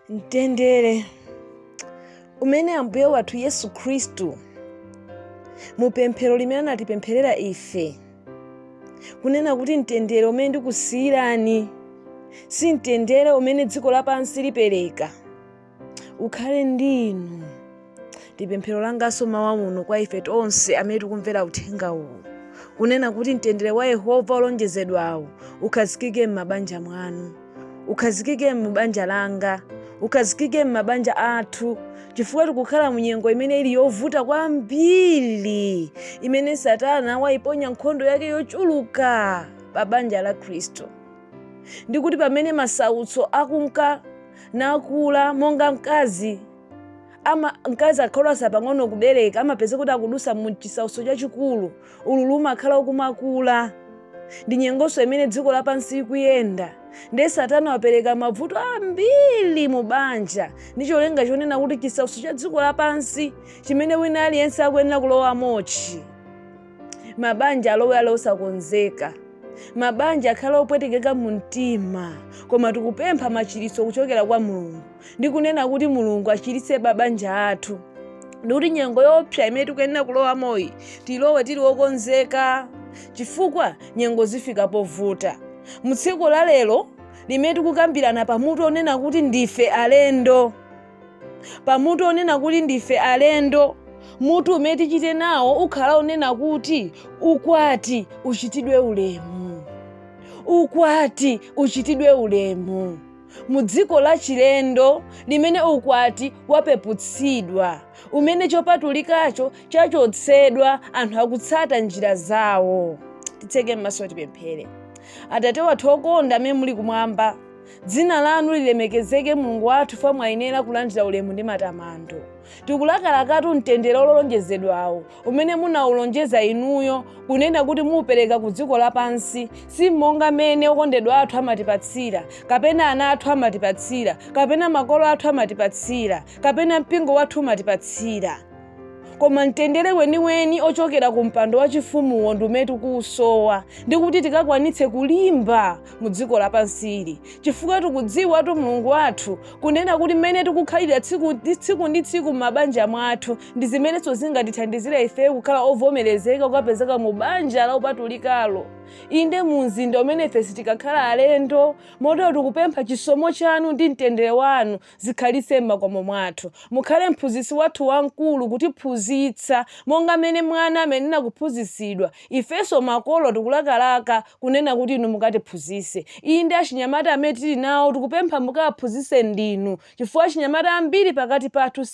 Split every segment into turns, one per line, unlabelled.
Mtendere umene Ambuye wathu Yesu Khristu mupemphero limene anatipempherera ife kunena kuti mtendere umene ndikusiyirani si mtendere umene dziko lapansi lipereka, ukhale ndi inu. Ndi pemphero langanso mawa muno kwa ife tonse amene tikumvera uthenga uwu, kunena kuti mtendere wa Yehova olonjezedwawo ukhazikike m'mabanja mwanu, ukhazikike m'banja langa, ukhazikike m'mabanja athu, chifukwa tikukhala munyengo imene ili yovuta kwambiri, imene Satana wayiponya nkhondo yake yochuluka pa banja la Khristu. Ndikuti pamene masautso akunka nakula monga mkazi akhola pang'ono kubereka, amapeza kuti akudusa mu chisautso chachikulu, ululu umakhala ukumakula. Ndi nyengonso imene dziko lapansi ikuyenda, ndiye Satana wapereka mavuto ambiri mu banja ndi cholinga chonena kuti chisautso cha dziko lapansi chimene wina aliyense akuyenera kulowa mochi, mabanja alowe osakonzeka, mabanja akhala opwetekeka mu mtima. Koma tikupempha machiritso kuchokera kwa Mulungu ndi kunena kuti Mulungu achiritse mabanja athu, ndikuti nyengo yopsa imene tikuyenera kulowa moyi tilowe tili okonzeka, chifukwa nyengo zifika povuta. Mu tsiku la lero limene tikukambirana pamutu onena kuti ndife alendo, pamutu onena kuti ndife alendo, mutu umene tichite nawo ukhala onena kuti ukwati uchitidwe ulemu, ukwati uchitidwe ulemu mu dziko la chilendo limene ukwati wapeputsidwa, umene chopatulikacho chachotsedwa, anthu akutsata njira zawo. Titseke m'maso tipemphere. Atate wathu okonda amene muli kumwamba, dzina lanu lilemekezeke. Mulungu wathu fa mwayenera kulandira ulemu ndi matamando. Tikulakalakatu mtendere olonjezedwawo umene munawulonjeza inuyo, kunena kuti muupereka ku dziko lapansi, si monga mene okondedwa athu amatipatsira, kapena ana athu amatipatsira, kapena makolo athu amatipatsira, kapena mpingo wathu amatipatsira, koma mtendere weniweni ochokera ku mpando wachifumuwo ndi umene tikuwusowa, ndi kuti tikakwanitse kulimba mu dziko lapansili, chifukwa tikudziwa tu Mulungu wathu kunena kuti mmene tikukhalira tsiku ndi tsiku m'mabanja mwathu ndi zimenenso zingatithandizire ife kukhala ovomerezeka kukapezeka mu banja la upatulikalo. Inde mu mzinda umene ife sitikakhala alendo, motero tikupempha chisomo chanu ndi mtendere wanu zikhalitse m'makomo mwathu. Mukhale mphunzitsi wathu wamkulu kutiphunzitsa monga mmene mwana amenena kuphunzitsidwa. Ifenso makolo tikulakalaka kunena kuti inu mukatiphunzitse. Inde achinyamata amene tili nawo tikupempha mukaphunzitse ndinu, chifukwa achinyamata ambiri pakati pathu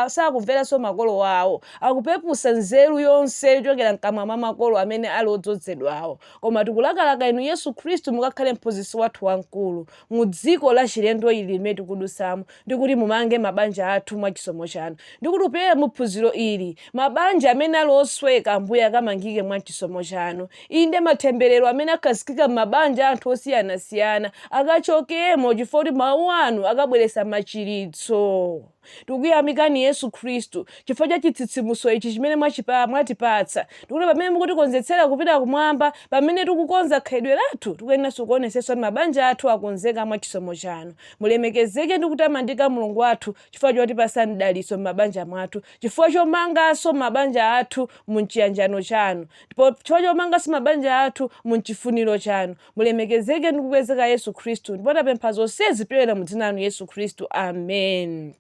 sakumveranso makolo wawo, akupepusa nzeru yonse yochokera mkamwa mwa makolo amene ali odzozedwawo. Koma tikulakalaka inu Yesu Khristu mukakhale mphunzitsi wathu wamkulu mu dziko la chilendo ili limene tikudusamo, ndikuti mumange mabanja athu mwa chisomo chanu, ndikuti upere muphunziro ili mabanja amene ali osweka Ambuye akamangike mwa chisomo chanu. Inde matemberero amene akhazikika m'mabanja anthu osiyanasiyana akachokemo, chifukwa kuti mawu anu akabweretsa machiritso. Tikuyamikani Yesu Khristu chifukwa cha chitsitsimutso ichi chimene mwatipatsa, ndikuti pamene mukutikonzetsera kupita kumwamba, pamene tikukonza khalidwe lathu, tikuyeneranso kuonetsetsa mabanja athu akonzeka mwa chisomo chanu. Mulemekezeke ndi kutamandika Mulungu wathu chifukwa chotipatsa mdalitso m'mabanja mwathu, chifukwa chomanganso mabanja athu mu chiyanjano chanu, chifukwa chomanganso mabanja athu mu chifuniro chanu. Mulemekezeke ndi kukwezeka Yesu Khristu, ndipo tapempha zonsezi kupyolera mu dzina lanu Yesu Khristu. Amen.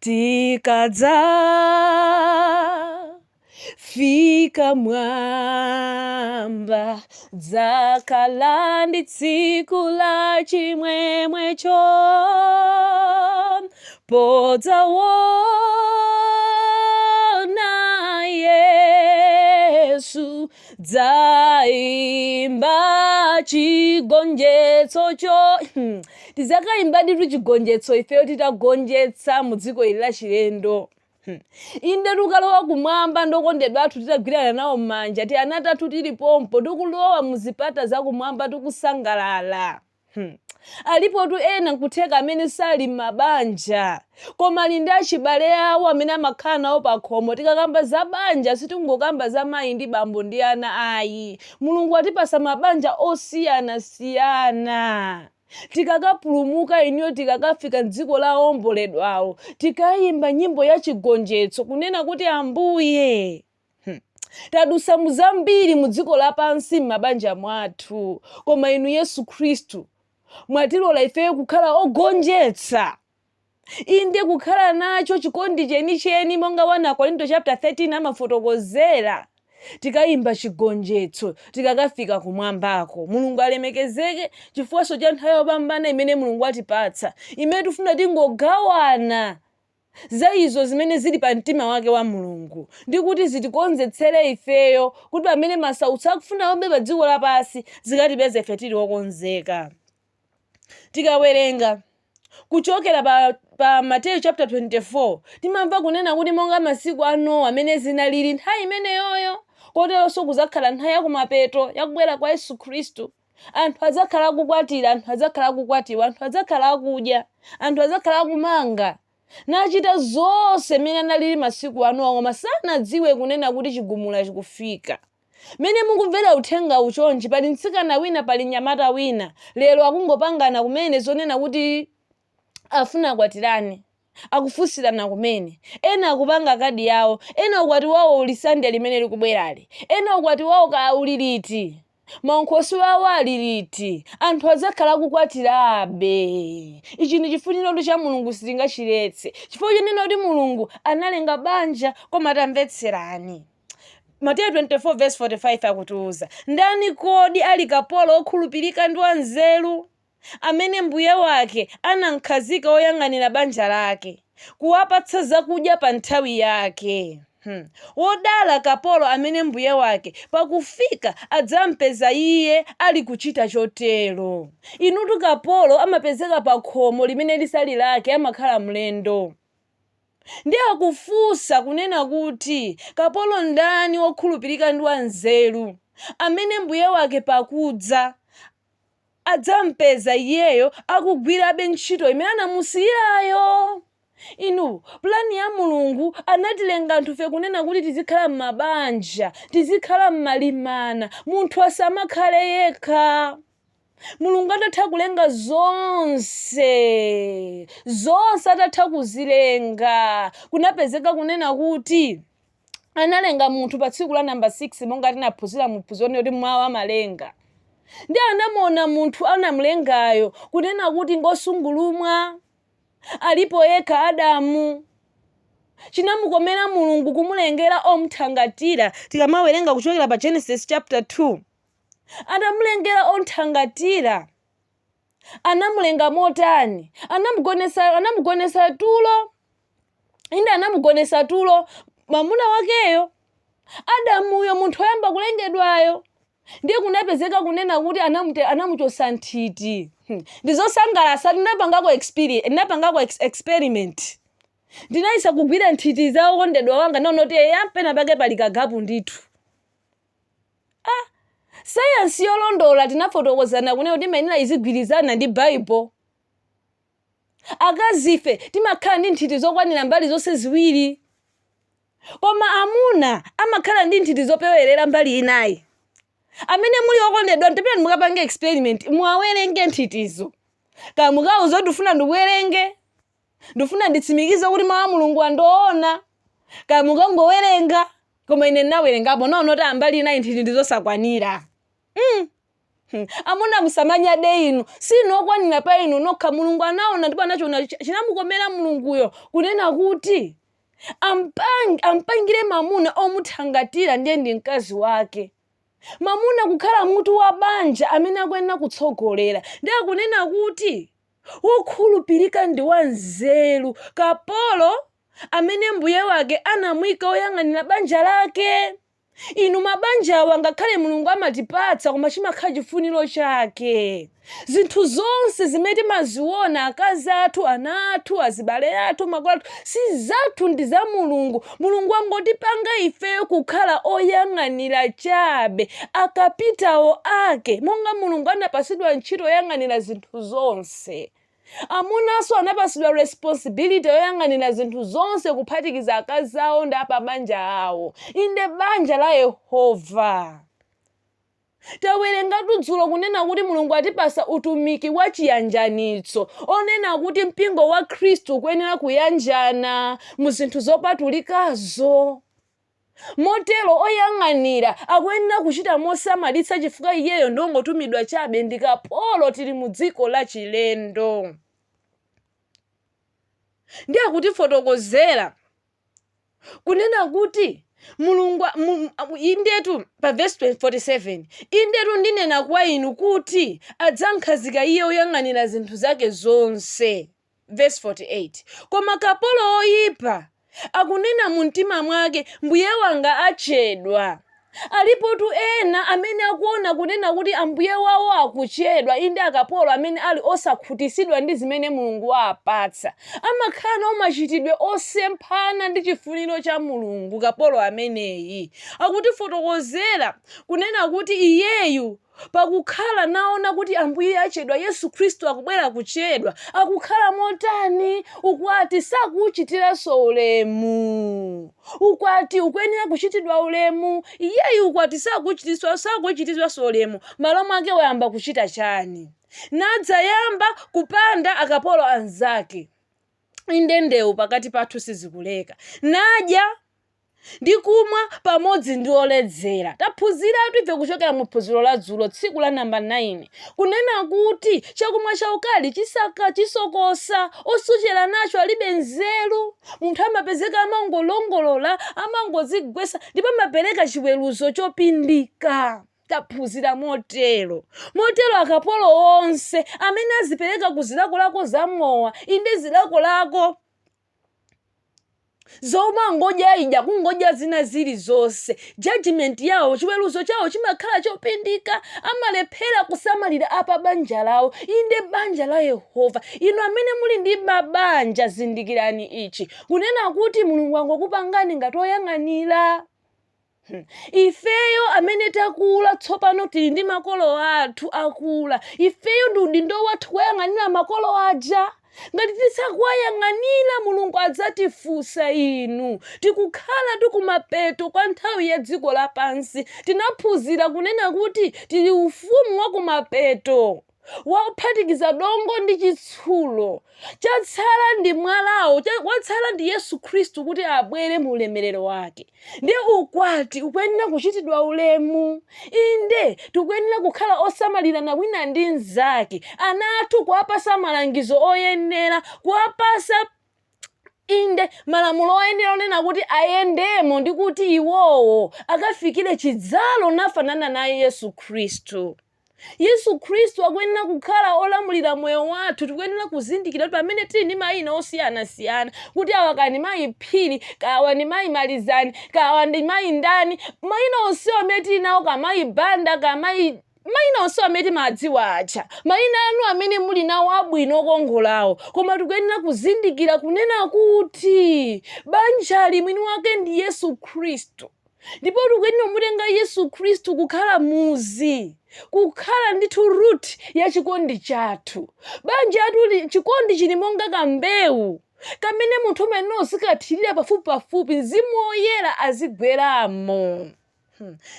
Tikadza fika mwamba, dzakhala ndi tsiku la chimwemwecho, podzaona Yesu, dzaimba chigonjetsocho. Tizakayimba ditu chigonjetso ifeyo titagonjetsa mu dziko ili la chilendo. Inde tukalowa kumwamba ndokondedwa athu titagwirana nawo m'manja, ti anatatu tili pompo tikulowa muzipata za kumwamba tikusangalala. Alipo tu ena nkutheka amene sali m'mabanja, koma ali ndi achibale awo amene amakhala nawo pa khomo. Tikakamba za banja sitingokamba za mayi ndi bambo ndi ana ayi. Mulungu atipasa mabanja osiyanasiyana. tikakapulumuka iniyo tikakafika m'dziko la omboledwawo tikayimba nyimbo ya chigonjetso kunena kuti Ambuye tadusa muzambiri mu dziko lapansi m'mabanja mwathu, koma inu Yesu Khristu mwatilola ifeyo kukhala ogonjetsa. Inde kukhala nacho chikondi chenicheni monga 1 Korinto chapter 13 amafotokozera. Tikayimba chigonjetso tikakafika kumwambako. Mulungu alemekezeke chifukwa cha nthawi yopambana imene Mulungu atipatsa, imene tifuna tingogawana za izo zimene zili pa mtima wake wa Mulungu, ndi kuti zitikonzetsere ifeyo kuti pamene masautso akufuna ombe pa dziko lapansi zikatipeze ife tili okonzeka. Tikawerenga kuchokera pa Mateyu chapter 24 timamva kunena kuti monga masiku a Nowa amene zinalili nthawi imeneyoyo, koteronso kuzakhala nthawi yakumapeto yakubwera kwa Yesu Khristu. Anthu adzakhala akukwatira, anthu adzakhala akukwatiwa, anthu adzakhala akudya, anthu adzakhala akumanga nachita zonse mene analili masiku a Nowa, koma sanadziwe kunena kuti chigumula chikufika. Mene mukumvera uthenga uchonji, pali mtsikana wina pali mnyamata wina lero akungopangana kumene zonena kuti afuna kwatirani, akufunsirana kumene, ena akupanga kadi yawo, ena ukwati wawo uli Sunday limene likubwerali, ena ukwati wawo kauli liti, mankhosi wawo ali liti, anthu adzakhala akukwatirabe. Ichi ndi chifuniro cha Mulungu sitingachiletse, chifukwa chenena kuti Mulungu analenga banja koma tamvetserani. Mateyu 24 verse 45 akutiuza, ndani kodi ali kapolo okhulupirika ndi wanzeru amene mbuye wake anamkhazika oyang'anira banja lake, kuwapatsa zakudya pa nthawi yake. Wodala kapolo amene mbuye wake pakufika adzampeza iye ali kuchita chotero. Inutu kapolo amapezeka pa khomo limene lisali lake, amakhala mlendo. Ndiye akufunsa kunena kuti kapolo ndani wokhulupirika ndi wanzeru amene mbuye wake pakudza adzampeza iyeyo akugwirabe ntchito imene anamusiyirayo. Inu plani ya Mulungu anatilenga anthufe kunena kuti tizikhala m'mabanja, tizikhala m'malimana, munthu asamakhale yekha. Mulungu atatha kulenga zonse atatha kuzilenga, kunapezeka kunena kuti analenga munthu pa tsiku la namba 6 monga tinaphunzira muphunziro kuti mwawa amalenga. Ndi anamuona munthu anamulengayo kunena kuti ngosungulumwa alipo yekha Adamu. Chinamukomera Mulungu kumulengera omuthangatira. Tikamawerenga kuchokera pa Genesis chapter 2, anamulengera omuthangatira. Anamulenga motani? Anamugonesa tulo. Inde anamugonesa tulo mwamuna wakeyo Adamuyo, munthu ayamba kulengedwayo. Ndiye kunapezeka kunena kuti anamuchosa nthiti. Ndizosangalatsa, ndinapangako experiment. Ndinayesa kugwira nthiti za okondedwa wanga naona kuti yampena pake pali kagapu ndithu. Science yolondola tinafotokozana kunena kuti imenera izigwirizana ndi Bible. Akazife timakhala ndi nthiti zokwanira mbali zonse ziwiri, koma amuna amakhala ndi nthiti zopewerera mbali inayi. Amene muli okondedwa ndipeni mukapange experiment, muwawerenge nthitizo. Kaya mukauza kuti ndifuna ndiwerenge, ndifuna nditsimikize kuti mawu a Mulungu andiona, kaya mukangowerenga koma ine nawerengapo naona kuti ambali inayi nthiti ndizosakwanira. Amuna musamanyade inu, sinokwanira pa inu nokha. Mulungu anaona ndipo anachiona chinamukomera Mulunguyo kunena kuti ampangire mamuna omuthangatira ndiye ndi mkazi wake. Mamuna kukhala mutu wa banja amene akuyenera kutsogolera. Ndiye akunena kuti wokhulupirika ndi wanzeru, kapolo amene mbuye wake anamuyika oyang'anira banja lake. Inu mabanja awa ngakhale Mulungu amatipatsa koma chimakhala chifuniro chake. Zinthu zonse zimene timaziona, akazi athu, ana athu, azibale athu, makolo athu, si zathu, ndi za Mulungu. Mulungu angotipanga ifeyo kukhala oyang'anira chabe, akapitawo ake, monga Mulungu anapasidwa ntchito oyang'anira zinthu zonse. Amunanso anapasidwa responsibility yoyang'anira zinthu zonse kuphatikiza akazi awo ndi apa banja awo. Inde banja la Yehova. Tawerenga tudzulo kunena kuti Mulungu atipasa utumiki wa chiyanjanitso, onena kuti mpingo wa Khristu kuyenera kuyanjana mu zinthu zopatulikazo. Motero oyang'anira akuyenera kuchita mosamalitsa chifukwa iyeyo ndongotumidwa chabe ndi kapolo tili mu dziko la chilendo. Ndi akutifotokozera kunena kuti Mulungu indetu pa verse 47, indetu ndinena kwa inu kuti adzankhazika iye oyang'anira zinthu zake zonse. Verse 48, koma kapolo oyipa akunena mu mtima mwake, mbuye wanga achedwa. Alipotu ena amene akuona kunena kuti ambuye wawo akuchedwa, inde akapolo amene ali osakhutisidwa ndi zimene Mulungu wapatsa. Amakhala nawo machitidwe osemphana ndi chifuniro cha Mulungu. Kapolo ameneyi akutifotokozera kunena kuti iyeyu pakukhala naona kuti ambuye achedwa, Yesu Khristu akubwera kuchedwa, akukhala motani? Ukwati sakuchitiranso ulemu. Ukwati ukuyenera kuchitidwa ulemu, iyeyu ukwati sakuchitiranso ulemu. Malo mwake wayamba kuchita chani? Nadzayamba kupanda akapolo anzake. Inde ndewu pakati pathu sizikuleka. Nadya ndi kumwa pamodzi ndi oledzera. Taphunziratu ife kuchokera mu phunziro la dzulo tsiku la namba 9 kunena kuti chakumwa chaukali chisaka chisokosa, osochera nacho alibe nzeru. Munthu amapezeka amangolongolola, amangodzigwesa, ndipo amapereka chiweruzo chopindika. Taphunzira motero akapolo onse amene azipereka ku zilakolako zamowa, inde zilakolako zoma ngoja ija kungoja zina zili zonse, judgment yawo, chiweruzo chawo chimakhala chopindika. Amalephera kusamalira apa banja lawo, inde banja la Yehova. Inu amene muli ndi mabanja zindikirani ichi kunena kuti Mulungu angokupangani ngati oyang'anira. Ifeyo amene takula tsopano tili ndi makolo athu akula, ifeyo ndi udindo wathu kuyang'anira makolo aja. Ngati tisakuwayang'anira Mulungu adzatifunsa inu. Tikukhala tikumapeto kwa nthawi ya dziko lapansi. Tinaphunzira kunena kuti tili ufumu wa kumapeto waphatikiza dongo ndi chitsulo. Chatsala ndi mwalawo, watsala ndi Yesu Khristu kuti abwere mu ulemerero wake. Ndi ukwati ukuyenera kuchitidwa ulemu. Inde tikuyenera kukhala osamalirana wina ndi nzake. Ana athu kuwapasa malangizo oyenera, kuwapasa inde malamulo oyenera onena kuti ayendemo ndi kuti iwowo akafikire chidzalo nafanana na Yesu Khristu. Yesu Khristu akuyenera kukhala olamulira moyo wathu. Tikuyenera kuzindikira kuti pamene tili ndi mayina osiyanasiyana, kuti awa kani mayi Phiri, kawa ni mayi Malizani, kawa ndi mayi ndani, mayina onse amene tili nawo, kamayi Banda, mayina onse amene timadziwa acha, mayina anu amene muli nawo abwino okongolawo. Koma tikuyenera kuzindikira kunena kuti banjali mwini wake ndi Yesu Khristu. Ndipo tikuyenera kumutenga Yesu Khristu kukhala muzi, kukhala ndithu root ya chikondi chathu. Banja athu chikondi chili monga kambewu kamene munthu umene usikathirira pafupi Mzimu Woyera azigweramo.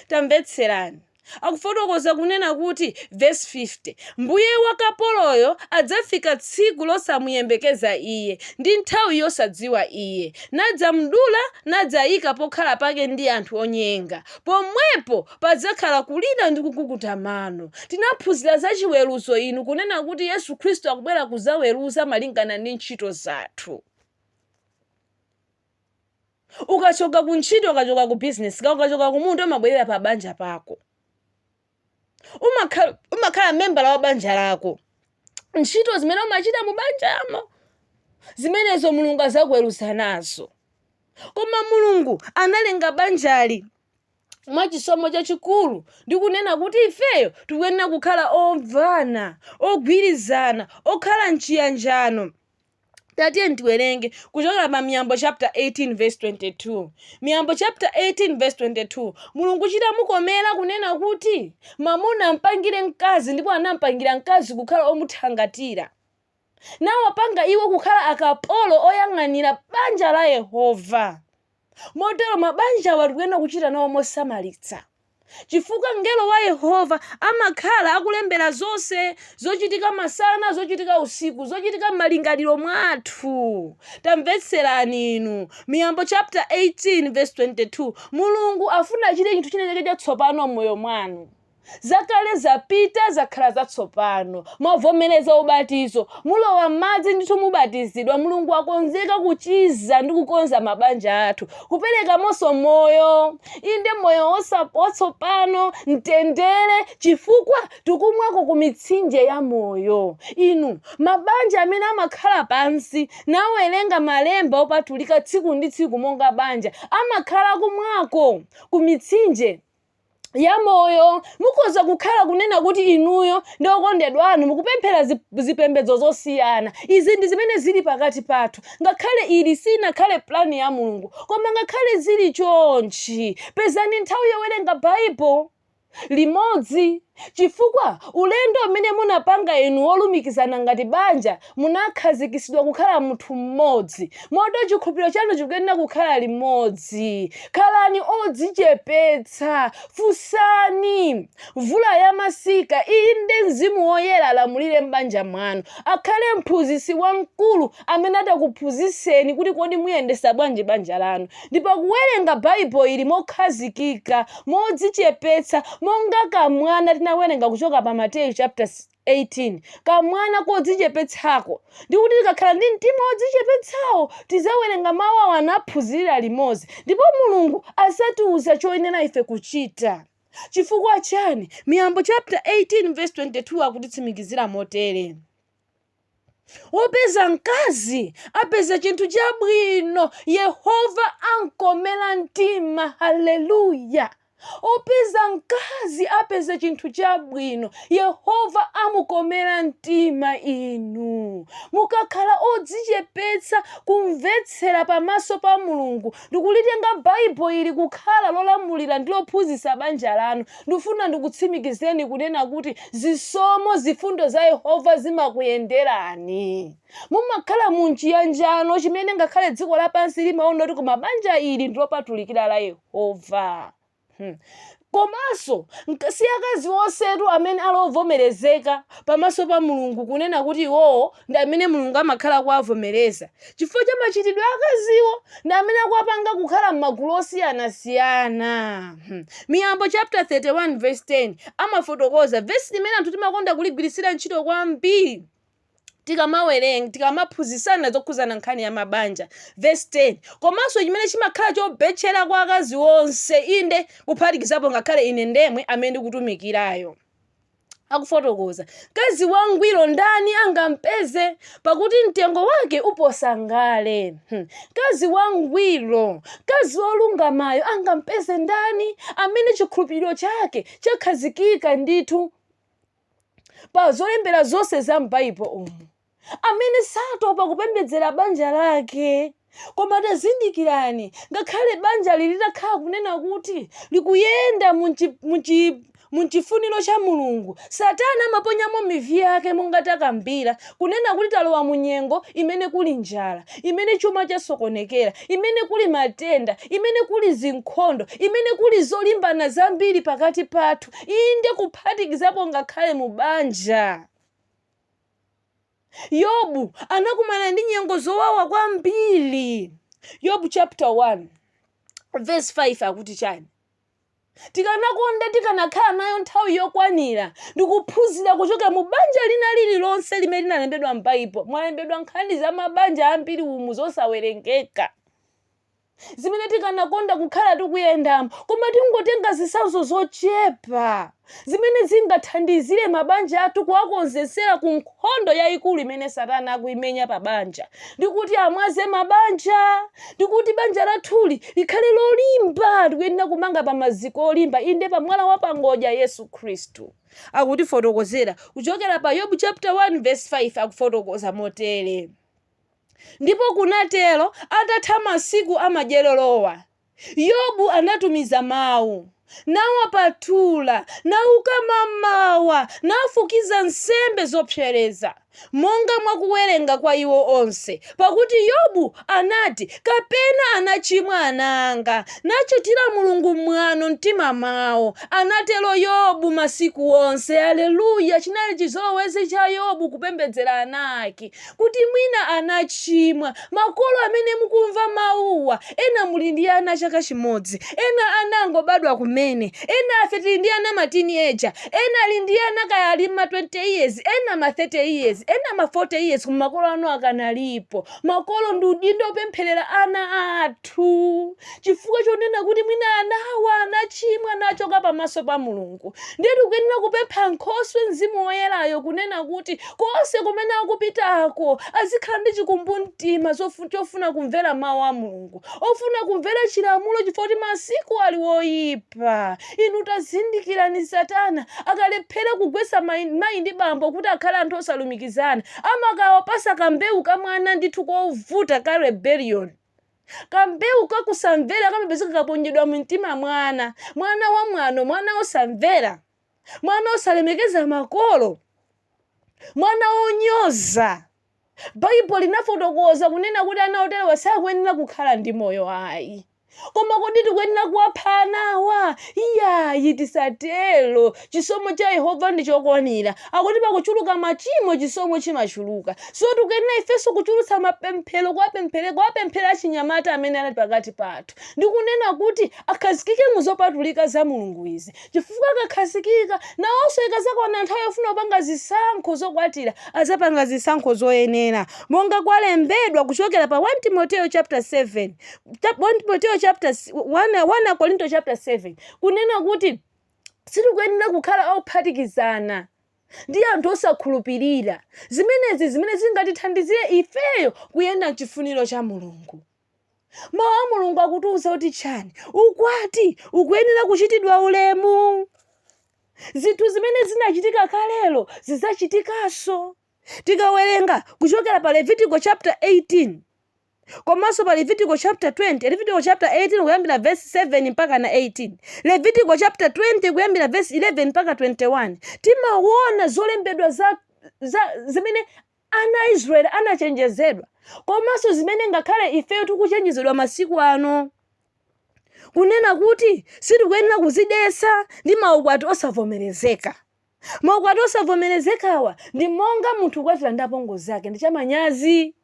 Tamvetserani. Akufotokoza kunena kuti verse 50, mbuye wa kapoloyo adzafika tsiku losamuyembekeza iye ndi nthawi yosadziwa iye, nadzamdula nadzayika pokhala pake ndi anthu onyenga. Pomwepo padzakhala kulira ndi kukukuta mano. Tinaphunzira za chiweruzo inu kunena kuti Yesu Khristu akubwera kuzaweruza malingana ndi ntchito zathu. Ukachoka ku ntchito, ukachoka ku business, ukachoka ku munthu umabwerera pa banja pako. Umakhala membala wa banja lako. Ntchito zimene umachita mu banjamo, zimenezo Mulungu azakuweruza nazo. Koma Mulungu analenga banjali mwachisomo chachikulu ndi kunena kuti ifeyo tikuyenera kukhala omvana, ogwirizana, okhala mchiyanjano. Tatiye tiwerenge kuchokera pa Miyambo chapter 18 verse 22. Miyambo chapter 18 verse 22. Mulungu chitamukomera kunena kuti mwamuna ampangire mkazi ndipo anampangira mkazi kukhala omuthangatira. Nawo apanga iwo kukhala akapolo oyang'anira banja la Yehova. Motero mabanja watukuyenera kuchita nawo mosamalitsa. chifukwa mngelo wa Yehova amakhala akulembera zonse zochitika masana, zochitika usiku, zochitika m'malingaliro mwathu. Tamvetserani inu. Miyambo chapter 18 verse 22. Mulungu afuna achite chinthu chineneke chatsopano m'moyo mwanu. Zakale zapita zakhala zatsopano. Mwavomereza ubatizo, mulowa madzi ndithu mubatizidwa. Mulungu akonzeka kuchiza ndi kukonza mabanja athu, kupereka monso moyo, inde moyo watsopano, mtendere, chifukwa tikumwako ku mitsinje ya moyo. Inu mabanja amene amakhala pansi nawerenga malemba opatulika tsiku ndi tsiku monga banja, amakhala kumwako ku mitsinje ya moyo. Mukoza kukhala kunena kuti inuyo ndi okondedwa anu mukupemphera zipembedzo zosiyana. Izi ndi zimene zili pakati pathu. Ngakhale ili sinakhale plani ya Mulungu, koma ngakhale zili chonchi, pezani nthawi yowerenga Bible limodzi, chifukwa ulendo umene munapanga inu wolumikizana ngati banja munakhazikisidwa kukhala munthu mmodzi. Moto chikhulupiriro chanu chikuyenera kukhala limodzi. Khalani odzichepetsa, funsani, mvula ya masika inde Mzimu Woyera alamulire m'banja mwanu. Akhale mphunzitsi wamkulu amene atakuphunzitseni kuti kodi muyendesa bwanji banja lanu. Ndipo kuwerenga Bible ili mokhazikika, modzichepetsa, monga kamwana tinawerenga kuchoka pa Mateyu chapter 18. Kamwana kodzichepetsako ndikuti tikakhala ndi mtima wodzichepetsawo tizawerenga mawu awo anaphunzirira limodzi, ndipo Mulungu asatiuza choyenera ife kuchita. Chifukwa chani? Miyambo chapter 18 verse 22 akutitsimikizira motere: wopeza mkazi apeza chinthu chabwino, Yehova ankomera mtima. Haleluya! Opeza mkazi apeza chinthu chabwino, Yehova amukomera mtima. Inu mukakhala odzichepetsa kumvetsera pamaso pa Mulungu, ndikulitenga Bible ili kukhala lolamulira ndi lophunzitsa banja lanu, ndifuna ndikutsimikizeni kunena kuti zisomo zifundo za Yehova zimakuyenderani. Mumakhala munchiyanjano chimene ngakhale dziko lapansi limaona kuti koma banja ili ndilopatulikira la Yehova. Komanso si akazi onsetu amene alovomerezeka pamaso pa Mulungu kunena kuti iwowo ndi amene Mulungu amakhala kuwavomereza. Chifukwa cha machitidwe akaziwo ndi amene akuwapanga kukhala m'magulu osiyanasiyana. Miyambo chapter 31 verse 10 amafotokoza verse limene anthu timakonda kuligwirisira ntchito kwambiri tikamawerenga tikamaphunzitsana zokhuzana nkhani ya mabanja. Verse 10, komanso chimene chimakhala chobetchera kwa akazi onse inde kuphatikizapo ngakhale ine ndemwe amene ndikutumikirayo. Akufotokoza: kazi wangwiro ndani angampeze, pakuti mtengo wake uposa ngale. Kazi wangwiro, kazi olungamayo angampeze ndani, amene chikhulupiriro chake chakhazikika ndithu pa zolembera zonse za m'Bible umu, amene satopa kupembedzera banja lake. Koma tazindikirani, ngakhale banja litakhala kunena kuti likuyenda munchifuniro cha Mulungu, Satana amaponyamo mivi yake monga takambira kunena kuti talowa munyengo imene kuli njala, imene chuma chasokonekera, imene kuli matenda, imene kuli zinkhondo, imene kuli zolimbana zambiri pakati pathu, inde kuphatikizapo ngakhale mu banja. Yobu anakumana ndi nyengo zowawa kwambiri. Yobu chapter 1 verse 5 akuti chani: tikanakonda tikanakhala nayo nthawi yokwanira ndikuphunzira kuchoka mu banja lina lililonse limene linalembedwa m'Bible. Mwalembedwa nkhani za mabanja ambiri umu zosawerengeka, zimene tikanakonda kukhala tikuyendamo, koma tingotenga zitsanzo zochepa zimene zingathandizire mabanja athu kuwakonzesera ku nkhondo yayikulu imene Satana akuyimenya pa banja. Ndikuti amwaze mabanja, ndikuti banja lathuli likhale lolimba, tikuyenera kumanga pa maziko olimba inde pa mwala wa pangodya Yesu Khristu. Akutifotokozera kuchokera pa Yobu chapter 1 verse 5 akufotokoza motere: ndipo kunatero atatha masiku amadyerolowa, Yobu anatumiza mawu nawapatula, nauka mamawa, nafukiza nsembe zopsereza, monga mwakuwerenga kwa iwo onse. Pakuti Yobu anati, kapena anachimwa ananga, nachitira Mulungu mwano mtima mwawo. Anatelo Yobu masiku onse. Haleluya. Chinali chizolowezi cha Yobu kupembedzera anaki, kuti mwina anachimwa. Makolo amene mukumva mawuwa, ena muli ndi ana chaka chimodzi, ena anangobadwa kumene, ena afe tili ndi ana ma teenager, ena ali ndi ana kaya ali ma 20 years, ena ma 30 years, ena ma 40 years, kumakolo anu akanalipo. Makolo ndi udindo opempherera ana athu, chifukwa chonena kuti mwina anawa anachimwa nachoka pamaso pa Mulungu. Ndiye tikuyenera kupempha Nkhoswe Mzimu Woyerayo kunena kuti konse kumene akupitako azikhala ndi chikumbumtima chofuna kumvera mawu a Mulungu, ofuna kumvera chilamulo, chifukwa kuti masiku ali oyipa. Inu tazindikirani, Satana akalephera kugwetsa mayi ndi bambo kuti akhale anthu osalumikizana, amakawapasa kambewu kamwana ndithu kovuta ka rebellion, kambewu kakusamvera kamapezeka kaponyedwa mumtima mwana wa mwano, mwana osamvera, mwana osalemekeza makolo, mwana onyoza. Baibulo linafotokoza kunena kuti ana oterewa sakuyenera kukhala ndi moyo ayi. Koma kodi tikuyenera kuwapha anawa? Iyayi, tisatero. Chisomo cha Yehova ndi chokwanira. Akuti pakuchuluka machimo chisomo chimachuluka. So tikuyenera ifenso kuchulutsa mapemphero, kuwapemphera achinyamata amene ali pakati pathu. Ndikunena kuti akhazikike muzopatulika za Mulungu izi. Chifukwa akakhazikika nawonso ikazakwana nthawi yofuna kupanga zisankho zokwatira, azapanga zisankho zoyenera, monga kwalembedwa kuchokera pa 1 Timotheo chapter 7, 1 Timotheo chapter 1 Korinto chapter 7, kunena kuti sitikuyenera kukhala ophatikizana ndi anthu osakhulupirira. Zimenezi zimene zingatithandizire ifeyo kuyenda chifuniro cha Mulungu. Mawu a Mulungu akutiuza kuti chani? Ukwati ukuyenera kuchitidwa ulemu. Zinthu zimene zinachitika kalelo zizachitikanso. Tikawerenga kuchokera pa Levitico chapter 18, komanso pa Levitico chapter 20, Levitico chapter 18 kuyambira verse 7 mpaka na 18, Levitico chapter 20 kuyambira verse 11 mpaka 21, timaona zolembedwa za zimene ana Israeli anachenjezedwa, komanso zimene ngakhale ifeyo tikuchenjezedwa masiku ano, kunena kuti sitikuyenera kuzidesa ndi maukwati osavomerezeka. Maukwati osavomerezekawa ndi monga munthu kukwatira ndi apongozi ake, ndi chamanyazi.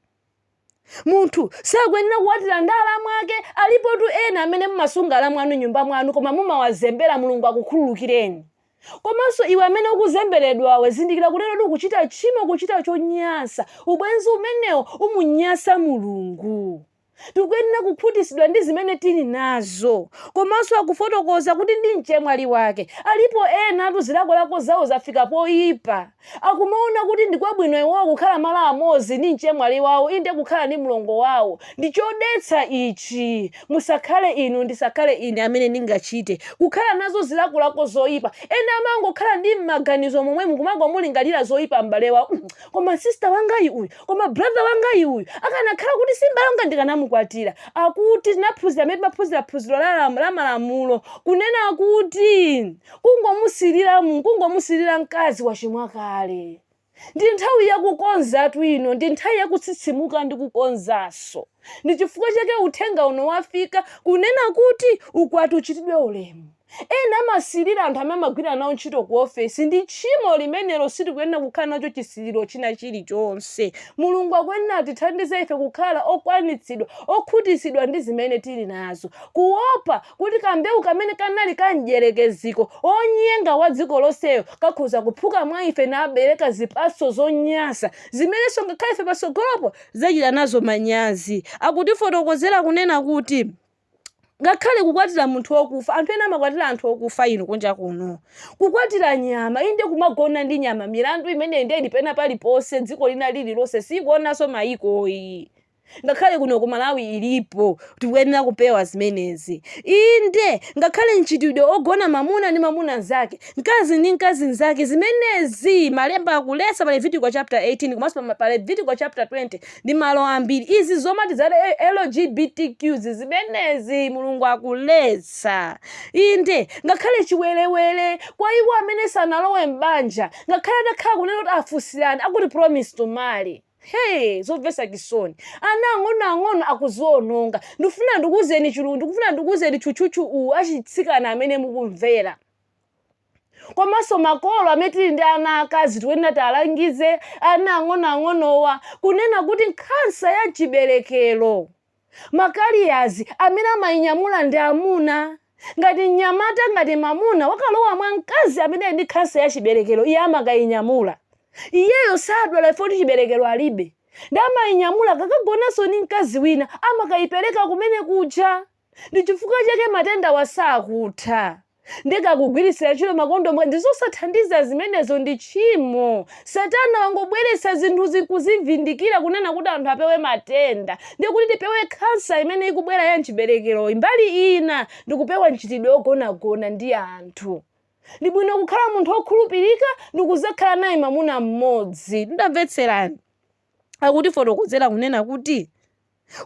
Munthu sakuyenera kukwatira ndalama ake. Alipotu ena amene mumasunga ala mwanu nyumba mwanu, koma mumawazembera Mulungu akukhululukireni. Komanso iwe amene ukuzemberedwawe, zindikira kuti lero ukuchita tchimo, kuchita chonyasa. Ubwenzi umenewo umunyasa Mulungu. Tikuyenera kukhutitsidwa ndi zimene tili nazo. Komanso akufotokoza kuti ndi mchemwali wake. Alipo ena atu zawo zafika poyipa, akumaona kuti ndi kwabwino iwo kukhala malo amodzi ndi mchemwali wawo, inde kukhala ndi mlongo wawo. Ndi chodetsa ichi. Musakhale inu ndisakhale ine amene ndingachite kukhala nazo zilakolako zoyipa. Ena amangokhala ndi maganizo momwe mukumango mulingalira zoyipa m'bale wawo. Koma sister wangayi uyu, koma brother wangayi uyu akanakhala kuti simbalonga ndikanamukwatira. Akuti naphunzira amene maphunzira phunziro la malamulo, kunena kuti kungomusirira mkazi wachimwa kale. Ndi nthawi yakukonza twino, ndi nthawi yakutsitsimuka ndi kukonzaso. Ndi chifukwa chake uthenga uno wafika kunena kuti ukwati uchitidwe ulemu. Ena amasirira anthu amene amagwira nawo ntchito ku ofesi. Ndi tchimo limenelo sitikuyenera kukhala nacho chisiriro china chilichonse. Mulungu akuyenera atithandize ife kukhala okwanitsidwa, okhutitsidwa ndi zimene tili nazo, kuopa kuti kambewu kamene kanali kanjerekeziko onyenga wa dziko lonseyo kakhoza kuphuka mwa ife nabereka zipatso zonyasa zimenenso ngakhale ife pasogolopo zachita nazo manyazi. Akutifotokozera kunena kuti ngakhale kukwatira munthu wokufa, anthu ena amakwatira anthu okufa ino kunja kuno. Kukwatira nyama, inde kumagona ndi nyama, milandu imene ndeni pena paliponse dziko lina lililonse sikuonanso mayiko iyi. ngakhale kuno ku Malawi ilipo, tikuyenera kupewa zimenezi. Inde ngakhale mchitidwe ogona mamuna ndi mamuna zake, mkazi ndi mkazi nzake, zimenezi malemba akulesa pa Levitical chapter 18 komanso pa Levitical chapter 20 ndi malo ambiri. Izi zomati za LGBTQ zimenezi Mulungu akulesa. Inde ngakhale chiwerewere kwa iwo amene sanalowe mbanja, ngakhale atakhala kunena kuti afusirani akuti promise to marry. Hey, zobvesa chisoni. Ana ang'ono akuziononga. Ndikufuna ndikuzeni chilungu, ndikufuna ndikuzeni chuchuchu achitsikana amene mukumvera. Komanso makolo amene ndi ana akazi tikuyenera talangize ana ang'onowa kunena kuti nkhansa ya chiberekero, makaliyazi amene amayinyamula ndi amuna. Ngati mnyamata ngati mamuna wakalowa mwa mkazi amene ndi khansa ya chiberekero, iye amakayinyamula. Iyeyo sadwala ifoti chiberekero alibe. Ndi amayinyamula kakagonanso ni mkazi wina amakayipereka kumene kucha. Ndi chifukwa chake matenda wasakutha. Ndikakugwirisira ntchito makondomu ndizosathandiza zimenezo ndi tchimo. Satana wangobweretsa zinthu zikuzivindikira kunena kuti anthu apewe matenda. Ndi kuti tipewe khansa imene ikubwera ya mchiberekero. Mbali ina ndikupewa mchitidwe ogonagona ndi anthu. Ndi bwino kukhala munthu okhulupirika ndikuzakhala naye mamuna mmodzi. Ndamvetserani akutifotokozera kunena kuti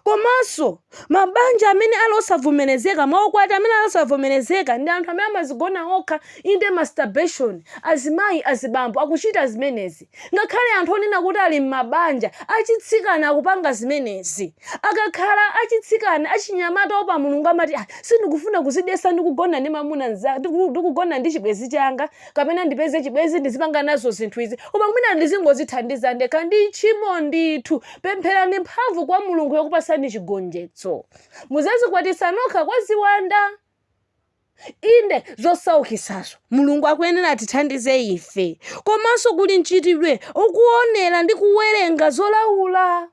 komanso mabanja amene alosavomerezeka, maukwati amene alosavomerezeka ndi anthu amene amazigona okha, inde masturbation, azimayi azibambo akuchita zimenezi. Ngakhale anthu onena kuti ali m'mabanja achitsikana akupanga zimenezi. Akakhala achitsikana achinyamata opa Mulungu amati sindikufuna kuzidesa ndikugona ndi mamuna nzanga, ndikugona ndi chibwezi changa, kapena ndipeze chibwezi ndizipanga nazo zinthu izi, koma mwina ndizingozithandiza ndekha. Ndi tchimo ndithu. Pempherani mphamvu kwa Mulungu yokupasani chigonjetso. Muzazikwatisa nokha kwa ziwanda. Inde zosaukisazo Mulungu akuyenera atithandize ife. Komanso kuli mchitidwe okuonera ndi kuwerenga zolaula.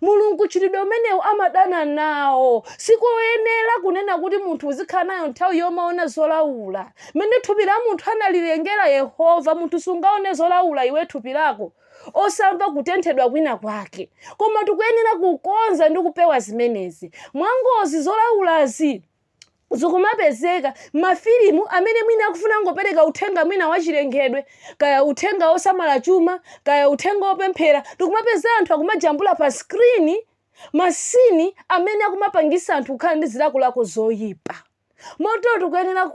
Mulungu chitidwe umenewu amadana nawo. Sikoyenera kunena kuti munthu uzikhala nayo nthawi yomaona zolaula. Mene thupi la munthu analilengera Yehova, munthu sungaone zolaula iwe thupi lako osamva kutenthedwa kwina kwake. Koma tikuyenera kukonza ndi kupewa zimenezi. Mwangozi zolaulazi zikumapezeka mafilimu amene mwina akufuna ngopereka uthenga mwina wachilengedwe, kaya uthenga osamala chuma, kaya uthenga opemphera. Tikumapeza anthu akumajambula pa screen masini amene akumapangisa anthu kukhala ndi zilakolako zoyipa. Moto tikuyenera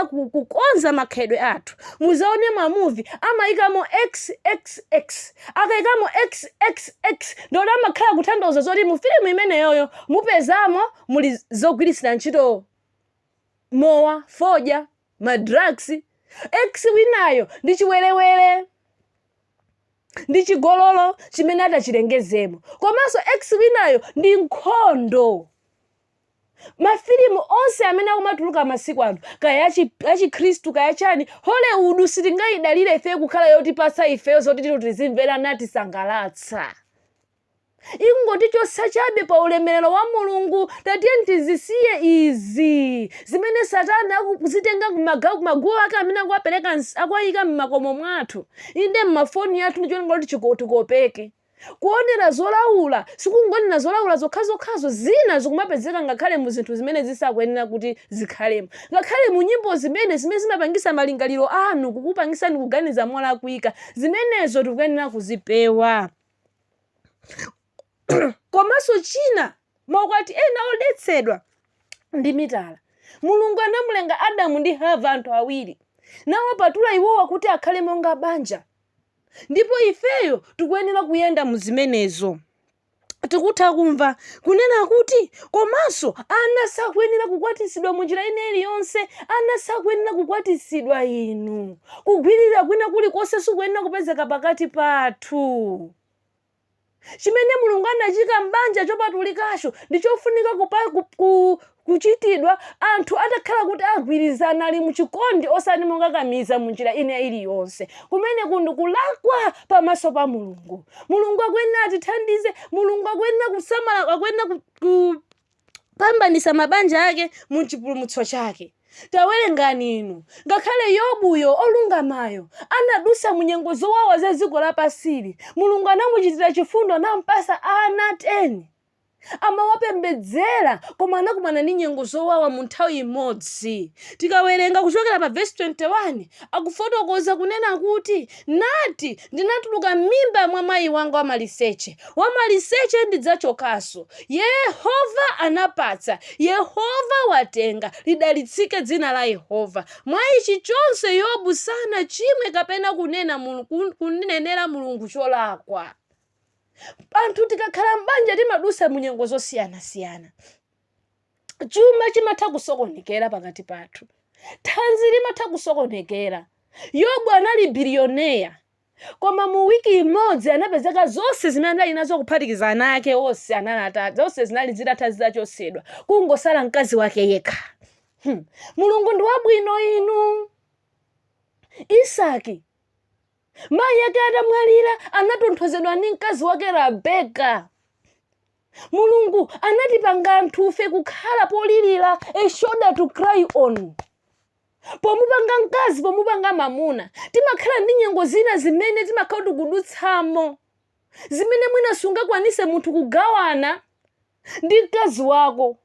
kukonza makhalidwe athu. Muzaone mamuvi amayikamo XXX, akayikamo XXX ndona amakhala kutanthauza zoti mu filimu imeneyoyo mupezamo muli zogwirisira ntchito mowa, foja, madrugs. X winayo ndi chiwerewere, ndi chigololo chimene atachilengezemo. Komanso X winayo ndi nkhondo. Mafilimu onse amene akumatuluka masiku ano, kaya achikristu kaya chani, Hollywood sitingayidalire ife kukhala yotipasa ifeyo zoti tizimvera nati sangalatsa. Ingoti chosa chabe pa ulemerero wa Mulungu. Tatiye tizisiye izi zimene Satana akuzitenga kumagawo ake amene akuwapereka akuwayika m'makomo mwathu, inde m'mafoni athu. Ndicho ngoti tikopeke kuonera zolaula. Sikungonera zolaula zokhazokhazo, zina zikumapezeka ngakhale mu zinthu zimene zisakuyenera kuti zikhalemo. Ngakhale mu nyimbo zimene zimapangisa malingaliro anu, kukupangisani kuganiza molakwika. Zimenezo tikuyenera kuzipewa. Komanso china maukwati ena odetsedwa ndi mitala. Mulungu anamulenga Adamu ndi Hava anthu awiri, nawapatula iwowa kuti akhale monga banja. Ndipo ifeyo tikuyenera kuyenda mu zimenezo. Tikutha kumva kunena kuti komanso ana sakuyenera kukwatisidwa mu njira ina iliyonse. Ana sakuyenera kukwatisidwa inu. Kugwirira kwina kulikonse sikuyenera kupezeka pakati pathu. Chimene Mulungu anachika mbanja chopatulikacho ndichofunika kuchitidwa anthu atakhala kuti agwirizana ali muchikondi osati mongakamiza mu njira ina iliyonse. Kumene kundi kulakwa pamaso pa Mulungu. Mulungu akuyenera atithandize. Mulungu akuyenera kusamala, akuyenera kupambanisa mabanja ake mu chipulumutso chake. Tawerengani inu, ngakhale Yobuyo olungamayo anadusa munyengo zowawa za dziko lapasili, Mulungu anamuchitira chifundo anampasa ana 10. Amawapembedzera koma anakumana ndi nyengo zowawa mu nthawi imodzi. Tikawerenga kuchokera pa verse 21 akufotokoza kunena kuti nati ndinatuluka m'mimba mwa mayi wanga wamaliseche ndidzachokaso. Yehova anapatsa, Yehova watenga, lidalitsike dzina la Yehova. Mwa ichi chonse Yobu sana chimwe kapena kunenera Mulungu cholakwa. Anthu tikakhala m'banja timadusa munyengo zosiyana-siyana. Chuma chimatha kusokonekera pakati pathu, thanzi limatha kusokonekera. Yobu anali bilioneya, koma mu wiki imodzi anapezeka zonse zimene anali nazo kuphatikiza ana ake onse anali zonse zinali zitatha zitachosedwa, kungosala mkazi wake yekha. Mulungu ndi wabwino inu. Isaki mayi yake atamwalira anatonthozedwa ndi mkazi wake Rebeka. Mulungu anatipanga anthufe kukhala polirira, a shoulder to cry on. Pomupanga mkazi, pomupanga mamuna, timakhala ndi nyengo zina zimene timakhala tikudutsamo, zimene mwina sungakwanise munthu kugawana ndi mkazi wako,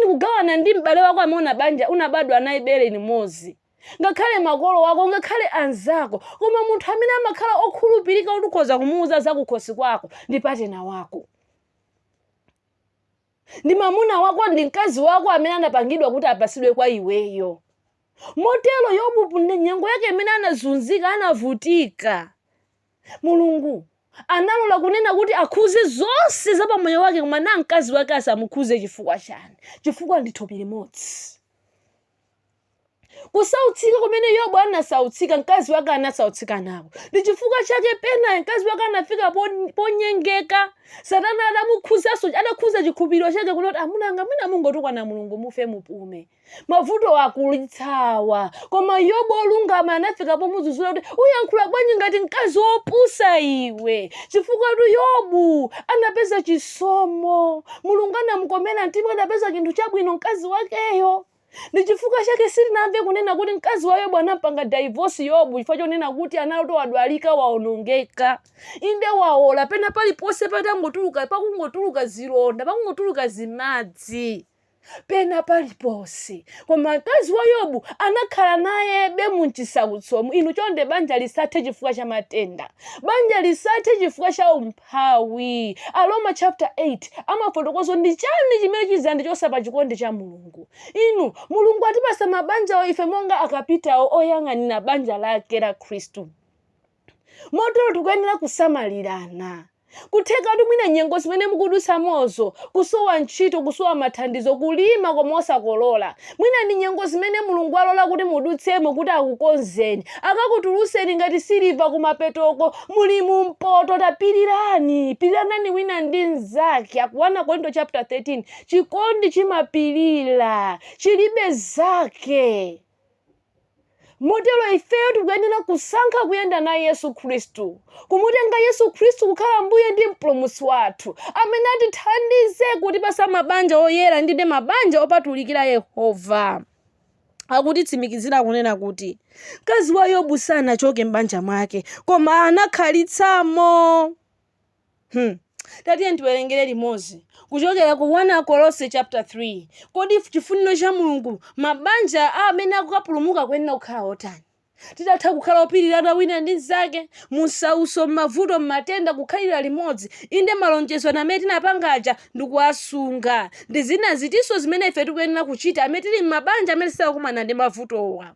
kugawana ndi m'bale wako amene unabadwa naye bere limodzi, ngakhale makolo wako, ngakhale anzako. Koma munthu amene amakhala okhulupirika kuti ukhoza kumuuza za kukhosi kwako ndi patena wako, ndi mamuna wako, ndi mkazi wako amene anapangidwa kuti apasidwe kwa iweyo. Motero Yobu nyengo yake imene anazunzika, anavutika, Mulungu analola kunena kuti akhuze zonse za pamoyo wake, koma na mkazi wake asamukhuze. Chifukwa chani? Chifukwa ndi thupi limodzi. Kusautsika kumene Yobu anasautsika, mkazi wake anasautsika nawo. Ndi chifukwa chake pena mkazi wake anafika ponyengeka, Satana adamukhuzanso, adakhuza chikhulupiriro chake kuti amunanga mwina mungotukwana Mulungu mufe mupume. Mavuto akulitsawa, koma Yobu olungama anafika pomudzudzula kuti uyankhula bwanji ngati mkazi wopusa iwe. Chifukwa tu Yobu anapeza chisomo, Mulungu anamukomera mtima, anapeza chinthu chabwino mkazi wakeyo. Ndi chifukwa chake sitinamve kunena kuti mkazi wa Yobu anapanga divorce Yobu, chifukwa chonena kuti wadwalika, waonongeka. Inde waola pena paliponse patangotuluka, pakungotuluka zilonda, pakungotuluka zimadzi pena paliponse. Koma mkazi wa Yobu anakhala naye be munchisautsomo. Inu chonde banja lisathe chifukwa cha matenda, banja lisathe chifukwa cha umphawi. Aroma chapter 8 amafotokoza ndi chani chimene chizandi chosapa chikondi cha Mulungu. Inu Mulungu atipasa mabanja ife monga akapitawo oyang'anira banja lake la Khristu. Motero tikuyenera kusamalirana. Kutheka mwina nyengo zimene mukudusa mozo, kusowa ntchito, kusowa mathandizo, kulima koma osakolola. Mwina ni nyengo zimene Mulungu alola kuti mudutsemo kuti akukonzeni, akakutuluseni ngati siliva kumapetoko, muli mumpoto. Tapirirani wina ndi mnzake. Akuwana Korinto chapter 13, chikondi chimapirira, chilibe zake. Motero ifeyo tikuyenera kusankha kuyenda na Yesu Khristu, kumutenga Yesu Khristu kukhala mbuye ndi mpulumutsi wathu, amene atithandize kuti pasa mabanja oyera ndi mabanja opatulikira Yehova. Akutitsimikizira kunena kuti mkazi wa Yobu sanachoke m'banja mwake, koma anakhalitsamo. Tatiye ndiwerengere limodzi kuchokera ku 1 Kolose chapter 3. Kodi chifuniro cha Mulungu mabanja amene akukapulumuka kuyenera kukhala otani? Titatha kukhala opirirana wina ndi mnzake, musauso, mavuto, matenda, kukhalira limodzi. Inde malonjezo amene tinapangaja ndikuwasunga. Ndi zina zitinso zimene ife tikuyenera kuchita amene tili m'mabanja amene sakumana ndi mavutowa.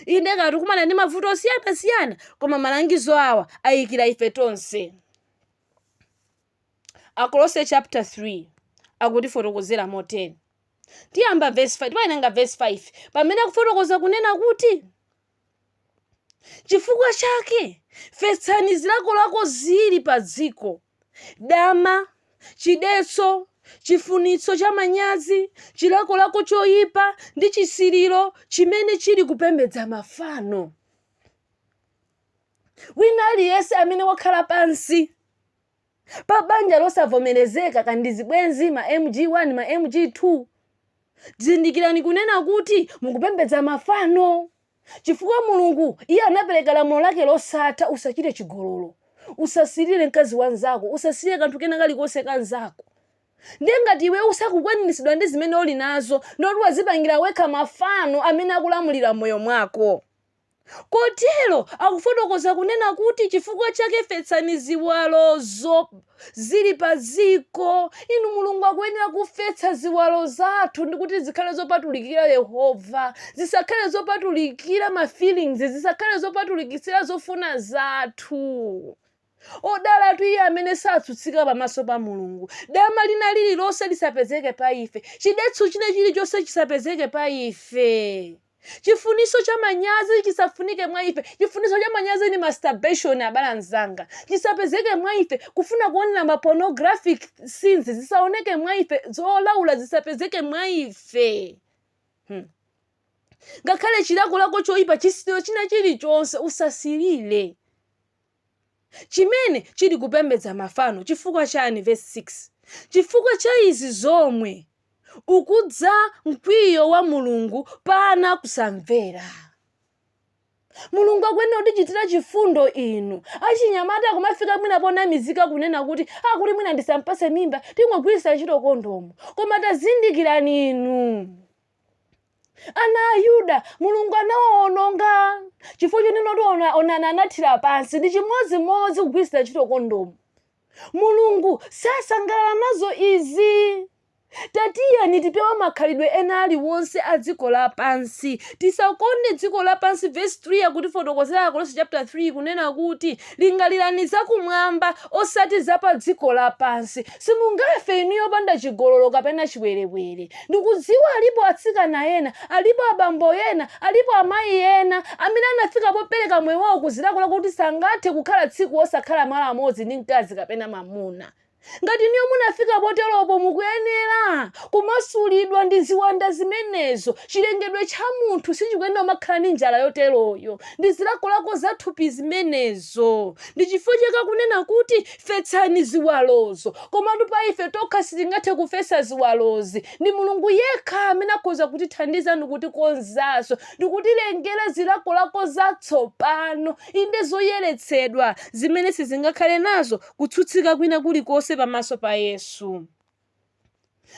Inde ngati tikumana ndi mavuto osiyana-siyana, koma malangizo awa ayikira ife tonse. Akolose chapter 3 akutifotokozera moteni. Tiyamba verse 5, timayenanga verse 5 pamene akufotokoza kunena kuti chifukwa chake fetsani zilakolako zili pa dziko: dama, chidetso, chifunitso cha manyazi, chilakolako choyipa ndi chisiriro chimene chili kupembedza mafano. Wina aliyense amene wakhala pansi pa banja losavomerezeka, kandi zibwenzi, ma MG1 ma MG2, Zindikirani kunena kuti mukupembedza mafano. Chifukwa Mulungu iye anapereka lamulo lake losatha: usachite chigololo, usasirire mkazi wanzako, usasirire kanthu kena kalikonse kanzako. Ndiye ngati iwe usakukwaniritsidwa ndi zimene uli nazo, ndoti wazipangira wekha mafano amene akulamulira moyo mwako. Kotero akufotokoza kunena kuti chifukwa chake fetsani ziwalozo zili pa dziko. Inu Mulungu akuyenera kufetsa ziwalo zathu ndi kuti zikhale zopatulikira Yehova, zisakhale zopatulikira ma feelings, zisakhale zopatulikitsira zofuna zathu. Odala tu iye amene satsutsika pamaso pa Mulungu. Dama lina lililonse lisapezeke pa ife, chidetso china chilichonse chisapezeke pa ife. Chifuniso cha manyazi chisafunike mwa ife. Chifuniso cha manyazi ni masturbation abale nzanga, chisapezeke mwa ife. Kufuna kuonera ma pornographic scenes zisaoneke mwa ife. Zolaula zisapezeke mwa ife. Ngakhale chilakolako choyipa chisitiro china chilichonse usasirire chimene chili kupembedza mafano. Chifukwa chani? Verse 6. Chifukwa cha izi zomwe ukudza mkwiyo wa Mulungu pana kusamvera. Mulungu akuyenera kutichitira chifundo inu. Achinyamata kumafika mwina pona mizika kunena kuti kuti mwina ndisampase mimba tingogwirisa ntchito kondomo. Koma tazindikirani inu, ana a Yuda Mulungu anawaononga chifukwa chonena kuti onana anathira pansi ndi chimodzimodzi kugwirisa ntchito kondomo. Mulungu sasangalala nazo izi. Tatiyani tipewa makhalidwe ena aliwonse a dziko lapansi. Tisakonde dziko lapansi. Verse 3 akutifotokozera Kolose chapter 3 kunena kuti lingalirani zakumwamba osati zapa dziko lapansi. Simungafe inu yopanda chigololo kapena chiwerewere. Ndikudziwa alipo atsikana ena, alipo abambo ena, alipo amayi ena amene anafika popereka moyo wawo kuzilakola kuti sangathe kukhala tsiku osakhala malo amodzi ndi mkazi kapena mamuna. Ngati niyo munafika poteropo mukuyenera kumasulidwa ndi ziwanda zimenezo. Chilengedwe cha munthu sichikuyenera makhala ndi njala yoteroyo, ndi zilakolako za thupi zimenezo. Ndi chifukwa chake kunena kuti fetsani ziwalozo. Komatu pa ife tokha sitingathe kufesa ziwalozi. Ndi Mulungu yekha amene akhoza kutithandiza ndi kutikonzanso ndi kutilengera zilakolako zatsopano inde zoyeretsedwa zimene sizingakhale nazo kutsutsika kwina kulikonse pamaso pa Yesu.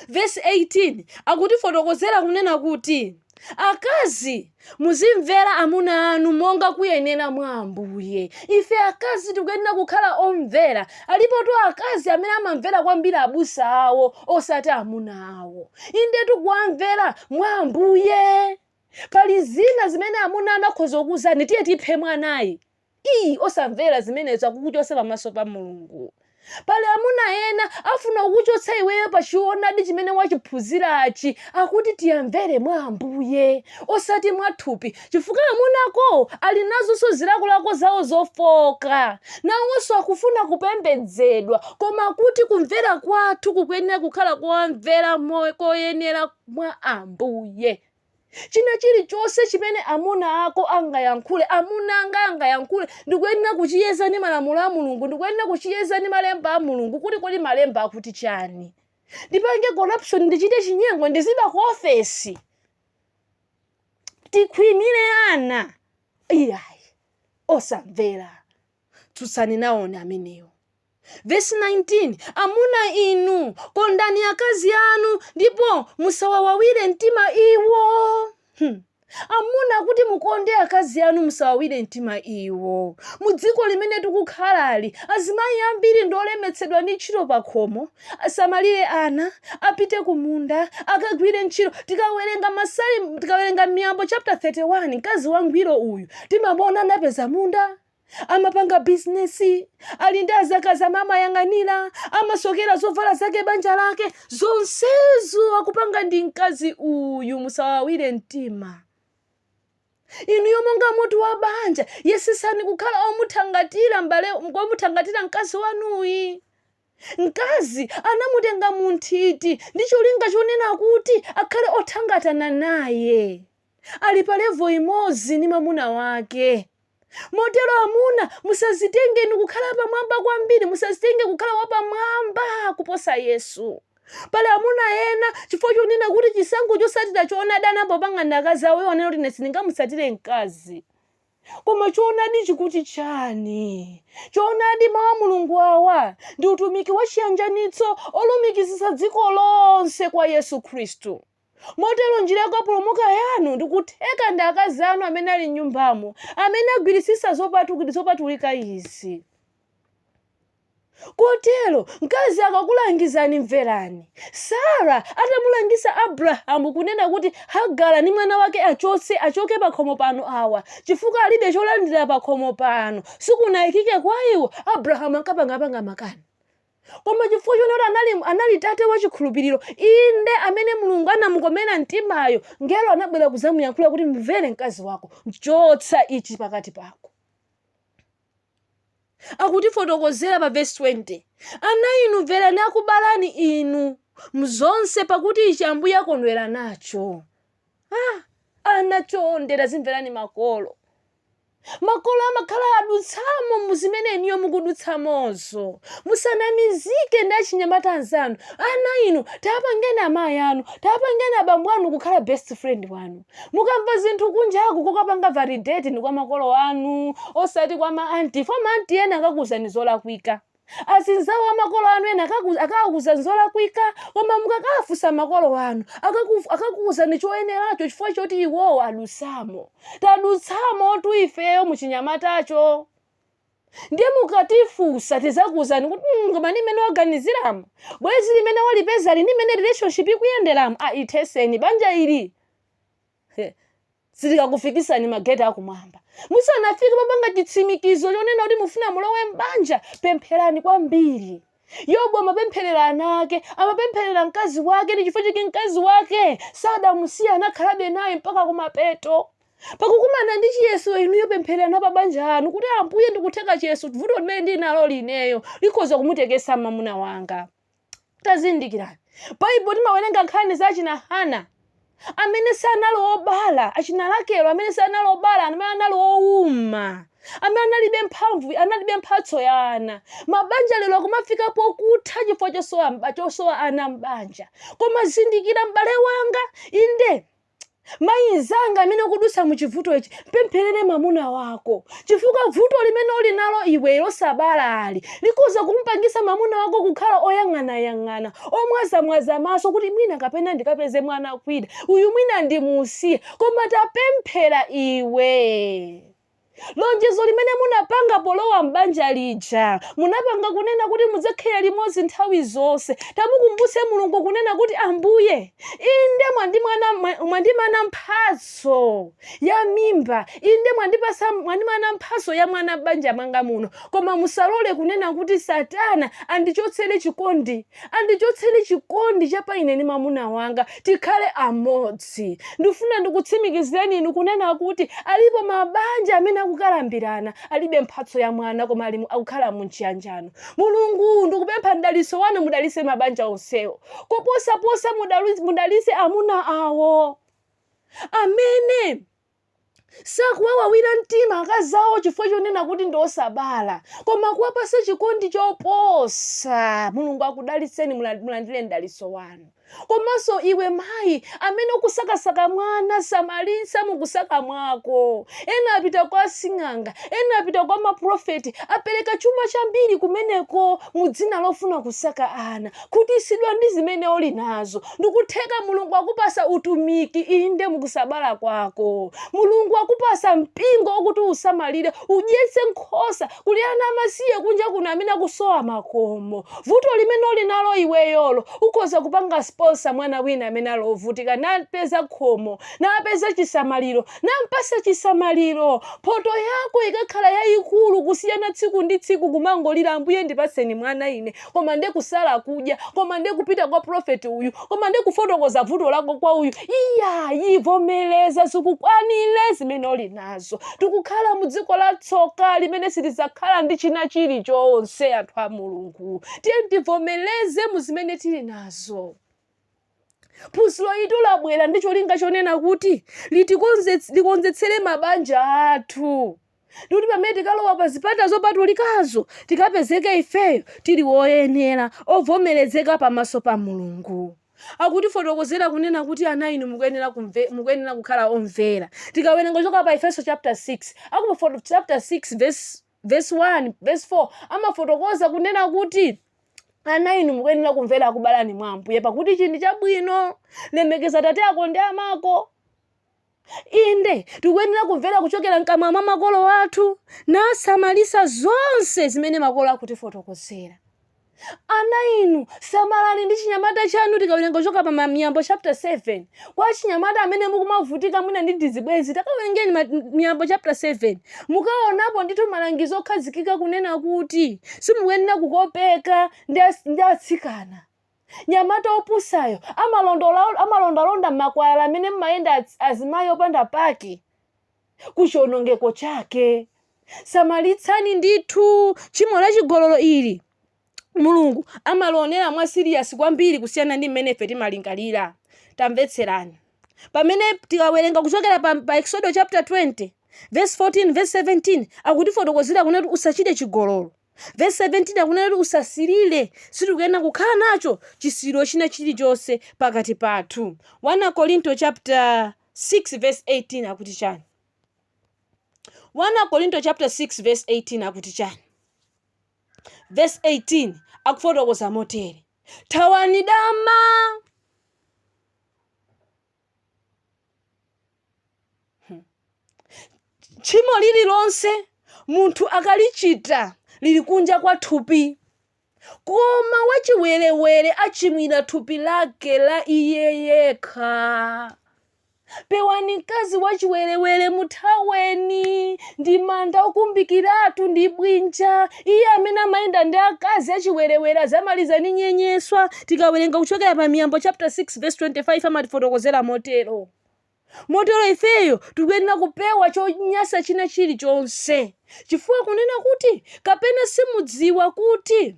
Verse 18 akutifotokozera kunena kuti akazi muzimvera amuna anu monga kuyenera mwa Ambuye. Ife akazi tikuyenera kukhala omvera. Alipo tu akazi amene amamvera kwambiri abusa awo osati amuna awo. Inde tikuwamvera mwa Ambuye. Pali zina zimene amuna anakhoza kukuzani tiye tiphe mwanayi. Osamvera zimenezo akukuchotsa pamaso pa Mulungu. Pali amuna ena afuna kukuchotsa iweyo pa choonadi chimene wachiphunzirachi, akuti tiyamvere mwa Ambuye osati mwa thupi. Chifukwa amunako ali nazonso zilakolako zawo zofoka, nawonso akufuna kupembedzedwa. Koma kuti kumvera kwathu kukuyenera kukhala kuwamvera koyenera mwa Ambuye. China chilichonse chimene amuna ako angayankhule, amuna anga angayankhule, ndikuyenera kuchiyeza ndi malamulo a Mulungu, ndikuyenera kuchiyeza ndi malemba a Mulungu. Kuti kodi malemba akuti chani? Ndipange corruption, ndichite chinyengo, ndiziba ku ofesi, tikhwimire ana. Iyayi osamvera. Tsutsani nawoni amenewo. Verse 19 amuna inu kondani akazi anu ndipo musawawawire mtima iwo. Amuna kuti mukonde akazi anu musawawire mtima iwo. Mudziko limene tikukhalali azimayi ambiri ndolemetsedwa ndi ntchito pa khomo, asamalire ana, apite kumunda, akagwire ntchito. Tikawerenga Miyambo chapter 31 mkazi wangwiro uyu timabona anapeza munda, amapanga bizinesi, ali ndi azakazi amayang'anira, amasokera zovala zake banja lake. Zonsezo akupanga ndi mkazi uyu. Musawawire mtima. Inu yomonga mutu wa banja yesesani kukhala omuthangatira omuthangatira mkazi wanuyi. Mkazi anamutenga munthiti ndi cholinga chonena kuti akhale othangatana naye, ali pa level imodzi ndi mamuna wake. Motero amuna musazitenge ni kukhala pamwamba kwambiri, musazitenge kukhala wapamwamba kuposa Yesu. Pale amuna ena chifukwa chonena kuti chisankho chosatira choonadi anapopanga ndakazi awo iwanena kuti ine sindingamutsatire mkazi. Koma choonadi chikuti chani? Choonadi mawu a Mulungu awa ndi utumiki wa chiyanjanitso olumikizitsa dziko lonse kwa Yesu Khristu. Motero njira yakapulumuka yanu ndikutheka ndi akazi anu amene ali m'nyumbamo, amene agwirisisa zopatulika izi. Kotero mkazi akakulangizani mverani. Sara atamulangisa Abrahamu kunena kuti Hagara ni mwana wake achoke pakhomo pano awa, chifukwa alibe cholandira pakhomo pano, sikunayikike kwa iwo, Abrahamu ankapanga makani. Koma chifukwa chonena anali tate wa chikhulupiriro, inde amene Mulungu anamukomera mtimayo, ngelo anabwera kuzamuyankhula kuti mvere mkazi wako, chotsa ichi pakati pako. Akutifotokozera pa verse 20. Ana inu mverani akubalani inu mzonse pakuti ichi Ambuye akondwera nacho. Ana chondera zimverani makolo. Makolo amakhala adutsamo muzimene iniyo mukudutsamozo. Musanamizike ndi achinyamata anzanu. Ana inu tapangeni amayi anu, tapangeni abambo anu kukhala best friend wanu. Mukamva zinthu kunjaku kokapanga validate ndi kwa makolo anu, osati kwa ma-auntie. Fo ma-auntie ena akakuzani zolakwika. Azinzawo amakolo anu ena akakuzani zolakwika, koma mukakafusa makolo anu akakuzani choyeneracho chifukwa choti iwowo adutsamo. Tadutsamo tu ifeyo muchinyamatacho. Ndiye mukatifusa tizakuzani kuti koma nimene waganiziramo, bwezi limene walipeza nimene relationship ikuyenderamo, itheseni banja ili. Sitikakufikisani mageti akumwamba. Musanafike papanga chitsimikizo chonena kuti mufuna mulowe mbanja, pempherani kwambiri. Yobu amapempherera anake, amapempherera mkazi wake, ndi chifukwa chake mkazi wake sadamusiya anakhalabe naye mpaka kumapeto. Pakukumana ndi chiyeso inuyo pemphererana pa banja anu kuti Ambuye ndikutheka chiyeso vuto limene ndinalo lineyo likhoza kumutekesa mwamuna wanga. Tazindikirani, Baibulo timawerenga nkhani za achina Hana amene sanalo obala, achina Rakelo amene sanalo obala, amene analo owuma, amene analibe mphamvu, analibe mphatso ya ana. Mabanja lero akumafika pokutha chifukwa chosowa ana mbanja. Koma zindikira m'bale wanga, inde mayi zanga amene kudusa muchivuto ichi, pempherere mwamuna wako, chifukwa vuto limene uli nalo iwe losabala ali likhoza kumpangisa mwamuna wako kukhala oyang'anayang'ana, omwazamwaza maso kuti mwina kapena ndikapeze mwana kwida, uyu mwina ndimusiye. Koma tapemphera iwe. Lonjezo limene munapanga polowa mbanja lija, munapanga kunena kuti mudzakhala limodzi nthawi zonse. Tamukumbuse Mulungu kunena kuti Ambuye, inde mwandimana mphatso ya mimba, inde mwandimana mphatso ya mwana banja mwanga muno, koma musalole kunena kuti Satana andichotsere chikondi chapa ine ndi mwamuna wanga, tikhale amodzi. Ndifuna ndikutsimikizireni inu kunena kuti alipo mabanja amene akukalambirana, alibe mphatso ya mwana koma akukhala munchiyanjano. Mulungu ndikupempha mdaliso wanu mudalise mabanja onsewo, koposa mudalise amuna awo amene sakuwawira mtima akazawo chifukwa chonena kuti ndosabala, koma kuwapasa chikondi choposa. Mulungu akudaliseni, mulandire mdaliso wanu. Komanso iwe mayi amene ukusakasaka mwana, samalisa mukusaka mwako. Ena apita kwa sing'anga, ena apita kwa maprofeti, apereka chuma chambiri kumeneko mudzina lofuna kusaka ana, kutisidwa ndi zimene uli nazo. Ndikutheka Mulungu akupasa utumiki inde mukusabala kwako. Mulungu akupasa mpingo okuti usamalire, udyetse nkhosa, kuli ana amasiye kunja kuno amene akusowa makomo. Vuto limene uli nalo iweyolo ukhoza kupanga sponsor mwana wina amene alovutika, napeza khomo, napeza chisamaliro, nampasa chisamaliro. Poto yako ikakhala yayikulu kusiyana tsiku ndi tsiku kumangolira Ambuye ndipaseni mwana ine, koma nde kusala kudya, koma nde kupita kwa profeti uyu, koma nde kufotokoza vuto lako kwa uyu. Ivomereza zikukwanire zimene uli nazo. Tikukhala mudziko la tsoka limene silizakhala ndi china chilichonse. Anthu a Mulungu, tiye tivomereze muzimene tili nazo. Phunziro itu labwera ndi cholinga chonena kuti likonzetsere mabanja athu. Ndikuti pamene tikalowa pa zipata zopatulikazo tikapezeke ifeyo tili woyenera ovomerezeka pamaso pa Mulungu. Akutifotokozera kunena kuti ana inu mukuyenera kukhala omvera. Tikawerenga kuchoka pa Efeso chapter 6 akupa chapter 6 verse 1 verse 4 amafotokoza kunena kuti ana inu mukuyenera kumvera akubalani mwa Ambuye pakuti chinthu chabwino. Lemekeza tate ako ndi amako. Inde tikuyenera kumvera kuchokera mkamwa mwa makolo athu nasamalisa zonse zimene makolo akutifotokozera. Ana inu samalani ndi chinyamata chanu. Tikawerenga kuchoka pa Miyambo chapter 7 kwa chinyamata amene mukumavutika mwina ndi tizibwenzi. Takawerengeni Miyambo chapter 7 mukaonapo ndithu malangizo okhazikika kunena kuti simukuyenera kukopeka ndi atsikana. Nyamata opusayo amalondalonda m'makwalala amene mmayenda azimayi opanda pake kuchionongeko chake. Samalitsani ndithu tchimo la chigololo ili. Mulungu amalionera mwa serious kwambiri kusiyana ndi mmene ife timalingalira. Tamvetserani. Pamene tikawerenga kuchokera pa Exodus chapter 20 verse 14 verse 17 akutifotokozera kunena usachite chigololo. Verse 17 akunena kuti usasilire. Sitikuyenera kukhala nacho chisiro china chilichonse pakati pathu. 1 Korinto chapter 6 verse 18 akuti chani? 1 Korinto chapter 6 verse 18 akuti chani? Verse 18 akufotokoza motere: thawani dama. Tchimo lililonse munthu akalichita lili kunja kwa thupi, koma wachiwerewere achimwira thupi lake la iye yekha. Pewani mkazi wachiwerewere muthaweni, ndi manda okumbikiratu ndi bwinja. Iye amene amayenda ndi akazi achiwerewere azamaliza ndi nyenyeswa. Tikawerenga kuchokera pa Miyambo chapter 6 verse 25 amatifotokozera motero. Motero ifeyo tikuyenera kupewa chonyasa china chilichonse, chifukwa kunena kuti kapena simudziwa kuti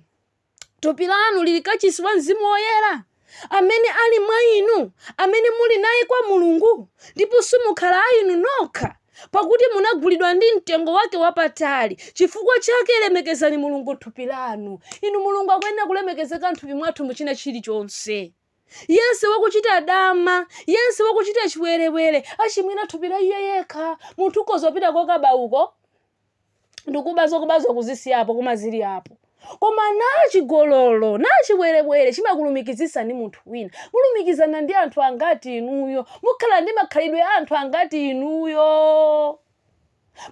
thupi lanu lili kachisi wa Mzimu Woyera amene ali mwa inu, amene muli naye kwa Mulungu, ndipo simukhala inu nokha, pakuti munagulidwa ndi mtengo wake wapatali. Chifukwa chake lemekezani Mulungu thupi lanu. Inu Mulungu akuyenera kulemekezeka thupi mwathu muchina chilichonse. Yense wakuchita dama, yense wakuchita chiwerewere achimwira thupi la iye yekha. Munthu ukozopita kokabauko ndikubazo kuzisiyapo koma zili apo. Koma nachigololo nachiwerewere chimakulumikizisa ndi munthu wina. Mulumikizana ndi anthu angati inuyo, mukhala ndi makhalidwe a anthu angati inuyo,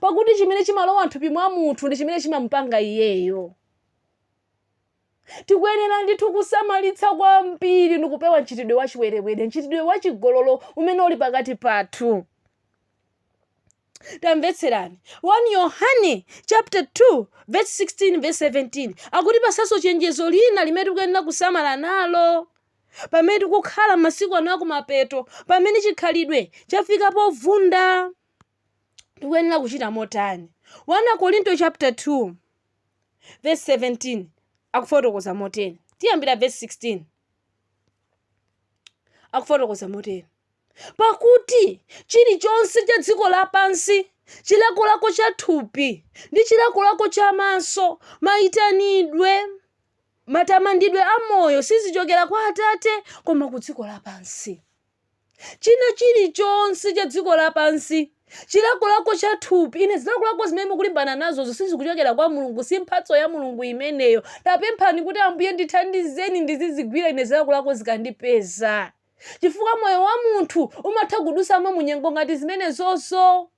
pakuti chimene chimalowa mthupi mwa munthu ndi chimene chimampanga iyeyo. Tikuyenera ndithu kusamalitsa kwambiri ndikupewa mchitidwe wachiwerewere, mchitidwe wachigololo umene uli pakati pathu. Tamvetserani. 1 Yohane chapter 2 verse 16 verse 17 akuti pasaso chenjezo lina limene tikuyenera kusamala nalo pamene tikukhala masiku ano akumapeto, pamene chikhalidwe chafika povunda. Tikuyenera kuchita motani? 1 Korinto chapter 2 verse 17 akufotokoza moteni. Tiyambira verse 16 akufotokoza moteni: pakuti chilichonse cha dziko lapansi, chilakolako cha thupi ndi chilakolako cha maso, mayitanidwe matamandidwe a moyo sizichokera kwa Atate koma ku dziko lapansi. China chilichonse cha dziko lapansi, chilakolako cha thupi, ine zilakolako zimene mukulimbana nazo sizikuchokera kwa Mulungu, si mphatso ya Mulungu imeneyo. Tapemphani kuti Ambuye ndithandizeni ndizizigwira ine zilakolako zikandipeza, chifukwa moyo wa munthu umatha kudusamo munyengo ngati zimene zonso.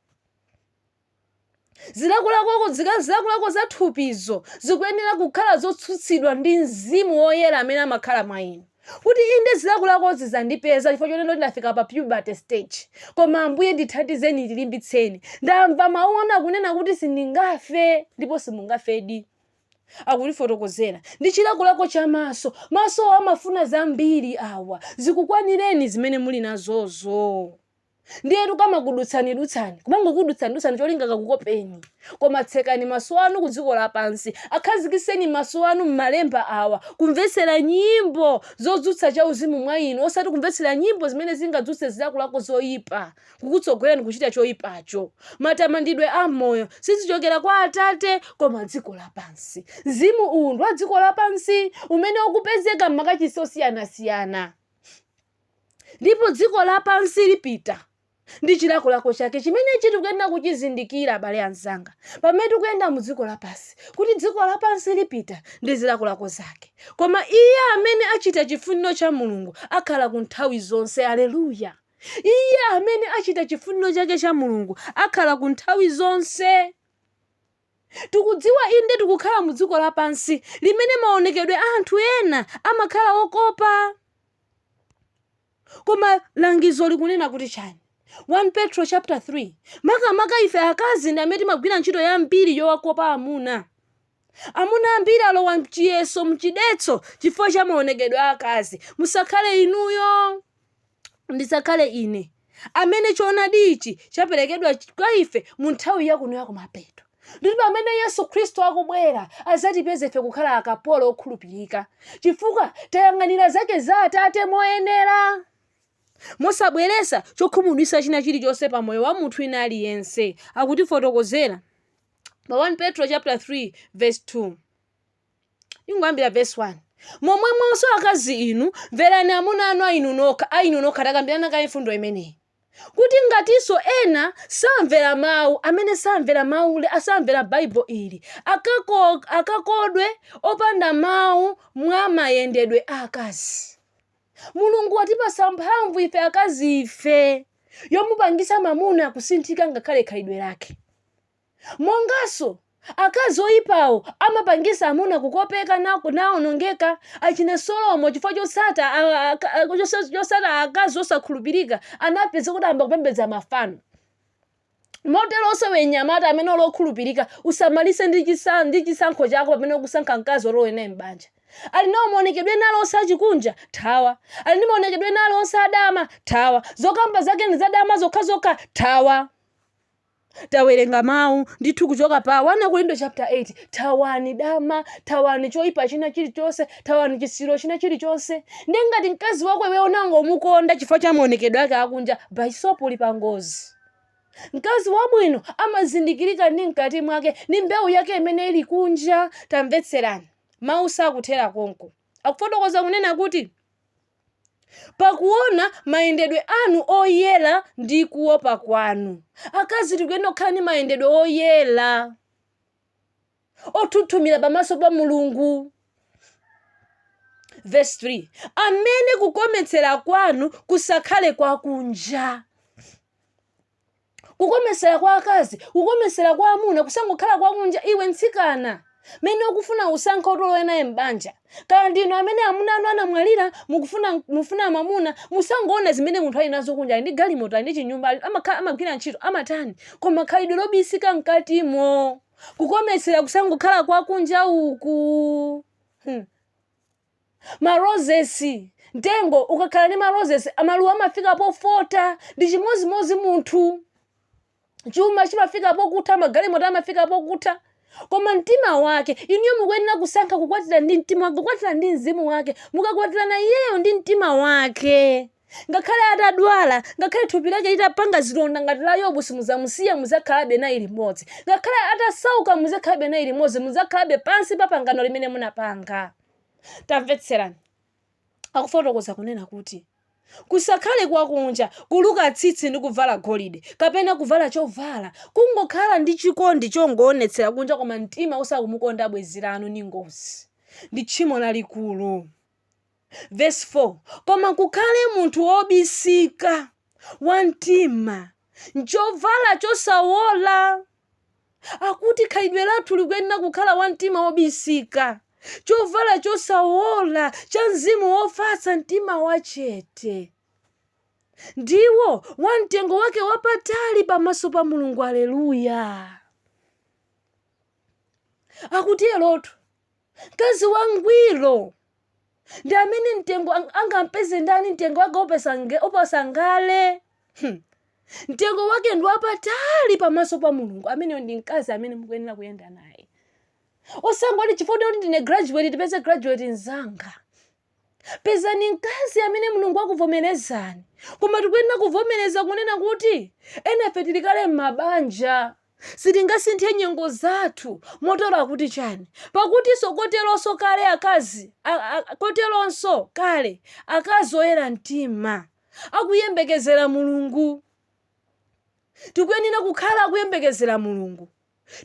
Zilakolako za thupizo zikuyenera kukhala zotsutsidwa ndi Mzimu Woyera amene amakhala mwa inu, kuti inde zilakolako zizandipeza chifukwa chonena ndafika pa puberty stage. Koma Ambuye ndithandizeni ndilimbitseni. Ndamva mawu ona kunena kuti sindingafe, ndipo simungafedi. Akutifotokozera ndi chilakolako cha maso. Maso amafuna zambiri awa, zikukwanireni zimene muli nazozo. ndiye tukama kudutsani kumango kudutsani cholinga kakukopeni koma tsekani maso anu ku dziko lapansi akhazikitseni maso anu m'malemba awa kumvetsera nyimbo zodzutsa cha uzimu mwa inu osati kumvetsera nyimbo zimene zingadzutse zilakolako zoyipa kukutsogolerani kuchita choyipacho. Matamandidwe a moyo sizichokera kwa Atate koma dziko lapansi. Mzimu uwu ndi wa dziko lapansi umene ukupezeka m'makachisi osiyanasiyana, ndipo dziko lapansi lipita ndi chilakolako chake chimene tikuyenda kuchizindikira abale anzanga pamene tikuyenda mu dziko lapansi, kuti dziko lapansi lipita ndi zilakolako zake, koma iye amene achita chifuniro cha Mulungu akhala ku nthawi zonse. Aleluya! Iye amene achita chifuniro chake cha Mulungu akhala ku nthawi zonse. Tikudziwa inde tikukhala mu dziko lapansi limene maonekedwe a anthu ena amakhala okopa, koma langizo likunena kuti chani? 1 Petro chapter 3, makamaka ife akazi ndi amene timagwira ntchito yambiri yowakopa amuna. Amuna ambiri alowa mchiyeso mchidetso chifukwa cha maonekedwe a akazi. Musakhale inuyo, ndisakhale ine, amene choonadi ichi chaperekedwa kwa ife mu nthawi yakuno yakumapeto. Ndipo pamene Yesu Khristu akubwera adzatipeze ife kukhala akapolo okhulupirika chifukwa tayang'anira zake za Atate moyenera, mosabweresa chokhumudwitsa china chilichonse pa moyo wa munthu ina aliyense. Akutifotokozera pa 1 Petro chapter 3 verse 2. Ingwambira verse 1. Momwemonso akazi inu mverani amuna anu ainu nokha. Takambirana ka mfundo imeneyi kuti ngatinso ena samvera mawu, amene samvera mawu asamvera Bible ili akakodwe opanda mawu mwa mayendedwe a akazi. Mulungu watipasa mphamvu ife akazi ife yomupangisa mamuna kusinthika ngakhale khalidwe lake. Monganso akazi oyipawo amapangisa amuna kukopeka naonongeka. Achina Solomo chifukwa chosata akazi osakhulupirika anapeza kuti amba kupembedza mafano. Moteronso wenyamata amene olokhulupirika usamalise ndi chisankho chako pamene ukusankha mkazi olowe naye m'banja. Ali nawo maonekedwe nalo osachikunja thawa, ali ndi maonekedwe nalo osadama thawa, zokamba zake ndi zadama zokhazokha thawa. Tawerenga mawu ndithu kuchoka pa 1 Korinto chapter 8. Thawani dama, thawani choyipa china chilichonse, thawani chisiro china chilichonse. Ndi ngati mkazi wako iwe unango umukonda chifukwa cha maonekedwe ake akunja, baisopo uli pa ngozi. Mkazi wabwino amazindikirika ndi mkati mwake ndi mbewu yake imene ili kunja. Tamvetserani, mawu sakuthera konko. Akufotokoza kunena kuti pakuona mayendedwe anu oyera ndi kuopa kwanu. Akazi tikuyenda kukhala ndi mayendedwe oyera othuthumira pamaso pa Mulungu. Verse 3. Amene kukometsera kwanu kusakhale kwakunja. Kukometsera kwa akazi, kukometsera kwa amuna kusangokhala kwakunja. Iwe mtsikana mene ukufuna usankha otolowe naye m'banja, kaya ndino amene amuna anu anamwalira mufuna mamuna, musangoona zimene munthu ali nazo kunja, ndi galimoto ndi chinyumba amagwira ntchito amatani, koma khalidwe lobisika mkatimo. Kukometsera kusangokhala kwakunja uku. Marozesi, ntengo ukakhala ndi marozesi amaluwa amafika pofota ndi chimozimozi munthu. Chuma chimafika pokutha, magalimoto amafika pokutha. Koma mtima wake iniyo mukuyenera kusankha kukwatira ndi mtima wake, kukwatira ndi mzimu wake, mukakwatirana iyeyo ndi mtima wake. Ngakhale atadwala, ngakhale thupi lake litapanga zilonda ngati la Yobu, simuzamusiya, muzakhalabe naye limodzi. Ngakhale atasauka, muzakhalabe naye limodzi, muzakhalabe pansi pa pangano limene munapanga. Tamvetserani, akufotokoza kunena kuti kusakhale kwakunja kuluka tsitsi ndi kuvala golide kapena kuvala chovala, kungokhala ndi chikondi chongoonetsera kunja koma mtima usakumukonda bwenzi lanu ni ngozi, ndi tchimo lalikulu. Verse 4. Koma kukhale munthu wobisika wa mtima, nchovala chosawola. Akuti khalidwe lathu likuyenera kukhala wa mtima wobisika, chovala chosawola, cha mzimu wofatsa, mtima wachete. Ndiwo wamtengo wake wapatali pamaso pa Mulungu. Aleluya! Akuti elotu mkazi wangwiro ndi amene mtengo angampeze ndani, mtengo wake opasangale. mtengo wake ndi wapatali pamaso pa Mulungu. Ameneyo ndi mkazi amene mukuyenera kuyenda naye. Osangoti chifukwa kuti ndine graduate tipeze graduate nzanga. Pezani mkazi amene Mulungu akuvomerezani. Koma tikuyenera kuvomereza kunena kuti enafe tilikale m'mabanja, sitingasinthe nyengo zathu motola kuti chani. Pakuti koteronso kale akazi, koteronso kale akazi oyera mtima akuyembekezera Mulungu. Tikuyenera kukhala akuyembekezera Mulungu.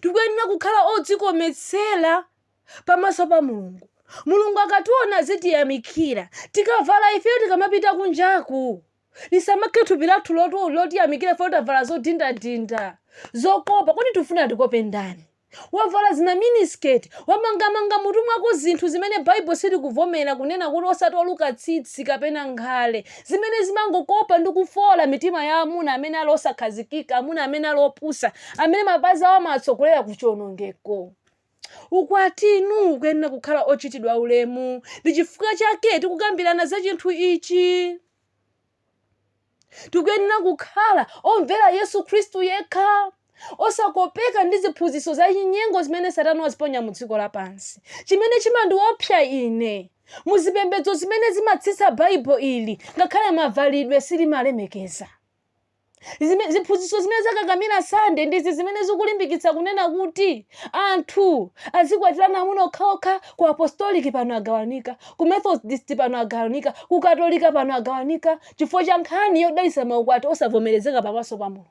Tikuyenera kukhala odzikometsera pamaso pa Mulungu. Mulungu akationa zitiyamikira, tikavala ifeyo tikamapita kunjaku. Lisamakhe thupi lathu lotiyamikira fo tavala zodinda-dinda, zokopa. Kuti tifuna tikope ndani? Wavala zina miniskirt, wamangamanga mutu mwako zinthu zimene Bible silikuvomera kunena kuti osatoluka tsitsi kapena nkhale, zimene zimangokopa ndi kufola mitima ya amuna amene ali osakhazikika, amuna amene ali opusa, amene mapazi awo amatsogolera kuchiwonongeko. Ukwatinu kuyenera kukhala ochitidwa ulemu. Ndi chifukwa chake tikukambirana za chinthu ichi. Tikuyenera kukhala omvera Yesu Khristu yekha, osakopeka ndi ziphunzitso za nyengo zimene Satana waziponya mu dziko lapansi. Chimene chimandiopsa ine muzipembedzo zimene zimatsitsa Bible ili, ngakhale mavalidwe silimalemekeza. Ziphunzitso zimene zakakamira Sunday ndizi zimene zikulimbikitsa kunena kuti anthu azikwatirana amuna okhaokha, ku apostolic pano agawanika, ku Methodist pano agawanika, ku Katolika pano agawanika, chifukwa cha nkhani yodalisa maukwati osavomerezeka pamaso pa Mulungu.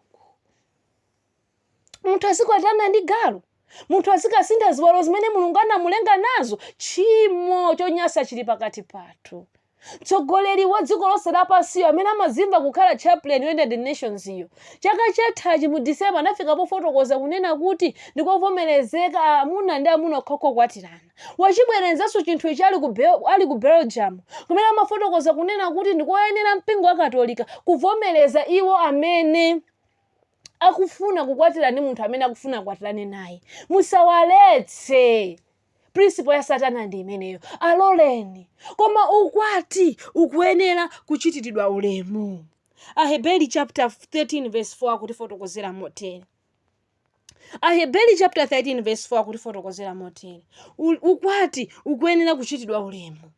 Munthu azikwatirana ndi galu, munthu azikasintha ziwalo zimene Mulungu anamulenga nazo. Chimo chonyasa chili pakati pathu. Mtsogoleri wa dziko lonse lapansi amene amazimva kukhala chaplain United Nations iyo, chaka chathachi mu December anafika pofotokoza kunena kuti ndikovomerezeka amuna ndi amuna okhaokhatirana. Wachibwerenzanso chinthu ichi ali ku Belgium, kumene amafotokoza kunena kuti ndikoyenera mpingo wa Katolika kuvomereza iwo amene akufuna kukwatira ndi munthu amene akufuna kukwatirana naye. Musawaletse. Principle ya Satana ndi imeneyo. Aloleni. Koma ukwati ukuyenera kuchitidwa ulemu. Aheberi chapter 13 verse 4 akutifotokozera motere. Aheberi chapter 13 verse 4 akutifotokozera motere. Ukwati ukuyenera kuchitidwa ulemu.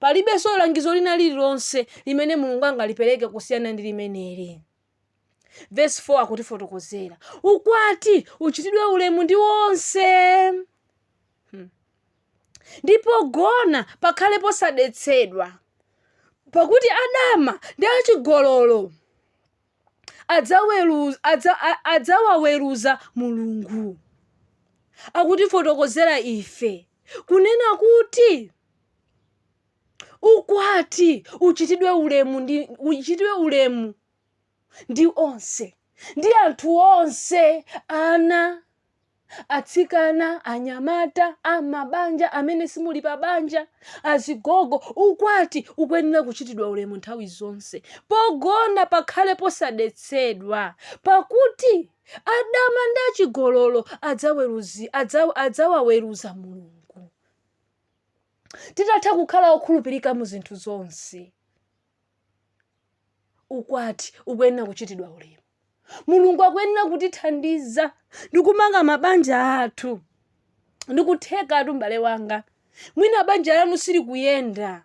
Palibe so langizo lina lililonse limene Mulungu angalipereke kusiyana ndi limeneli. Verse 4 akutifotokozera. Ukwati uchitidwe ulemu ndi wonse. Ndipo gona pakhale posadetsedwa, pakuti Adama ndi achigololo adzawaweruza Mulungu. Akutifotokozera ife kunena kuti ukwati uchitidwe ulemu ndi onse, ndi anthu onse, ana, atsikana, anyamata, amabanja amene simuli pa banja, azigogo. Ukwati ukuyenera kuchitidwa ulemu nthawi zonse. Pogona pakhale posadetsedwa, pakuti Adama ndi achigololo adzawaweruza Mulungu. Titatha kukhala okhulupirika mu zinthu zonse, ukwati ukuyenera kuchitidwa ulemu. Mulungu akuyenera kutithandiza ndikumanga mabanja athu. Ndikutheka atu m'bale wanga, mwina banja lanu sili kuyenda,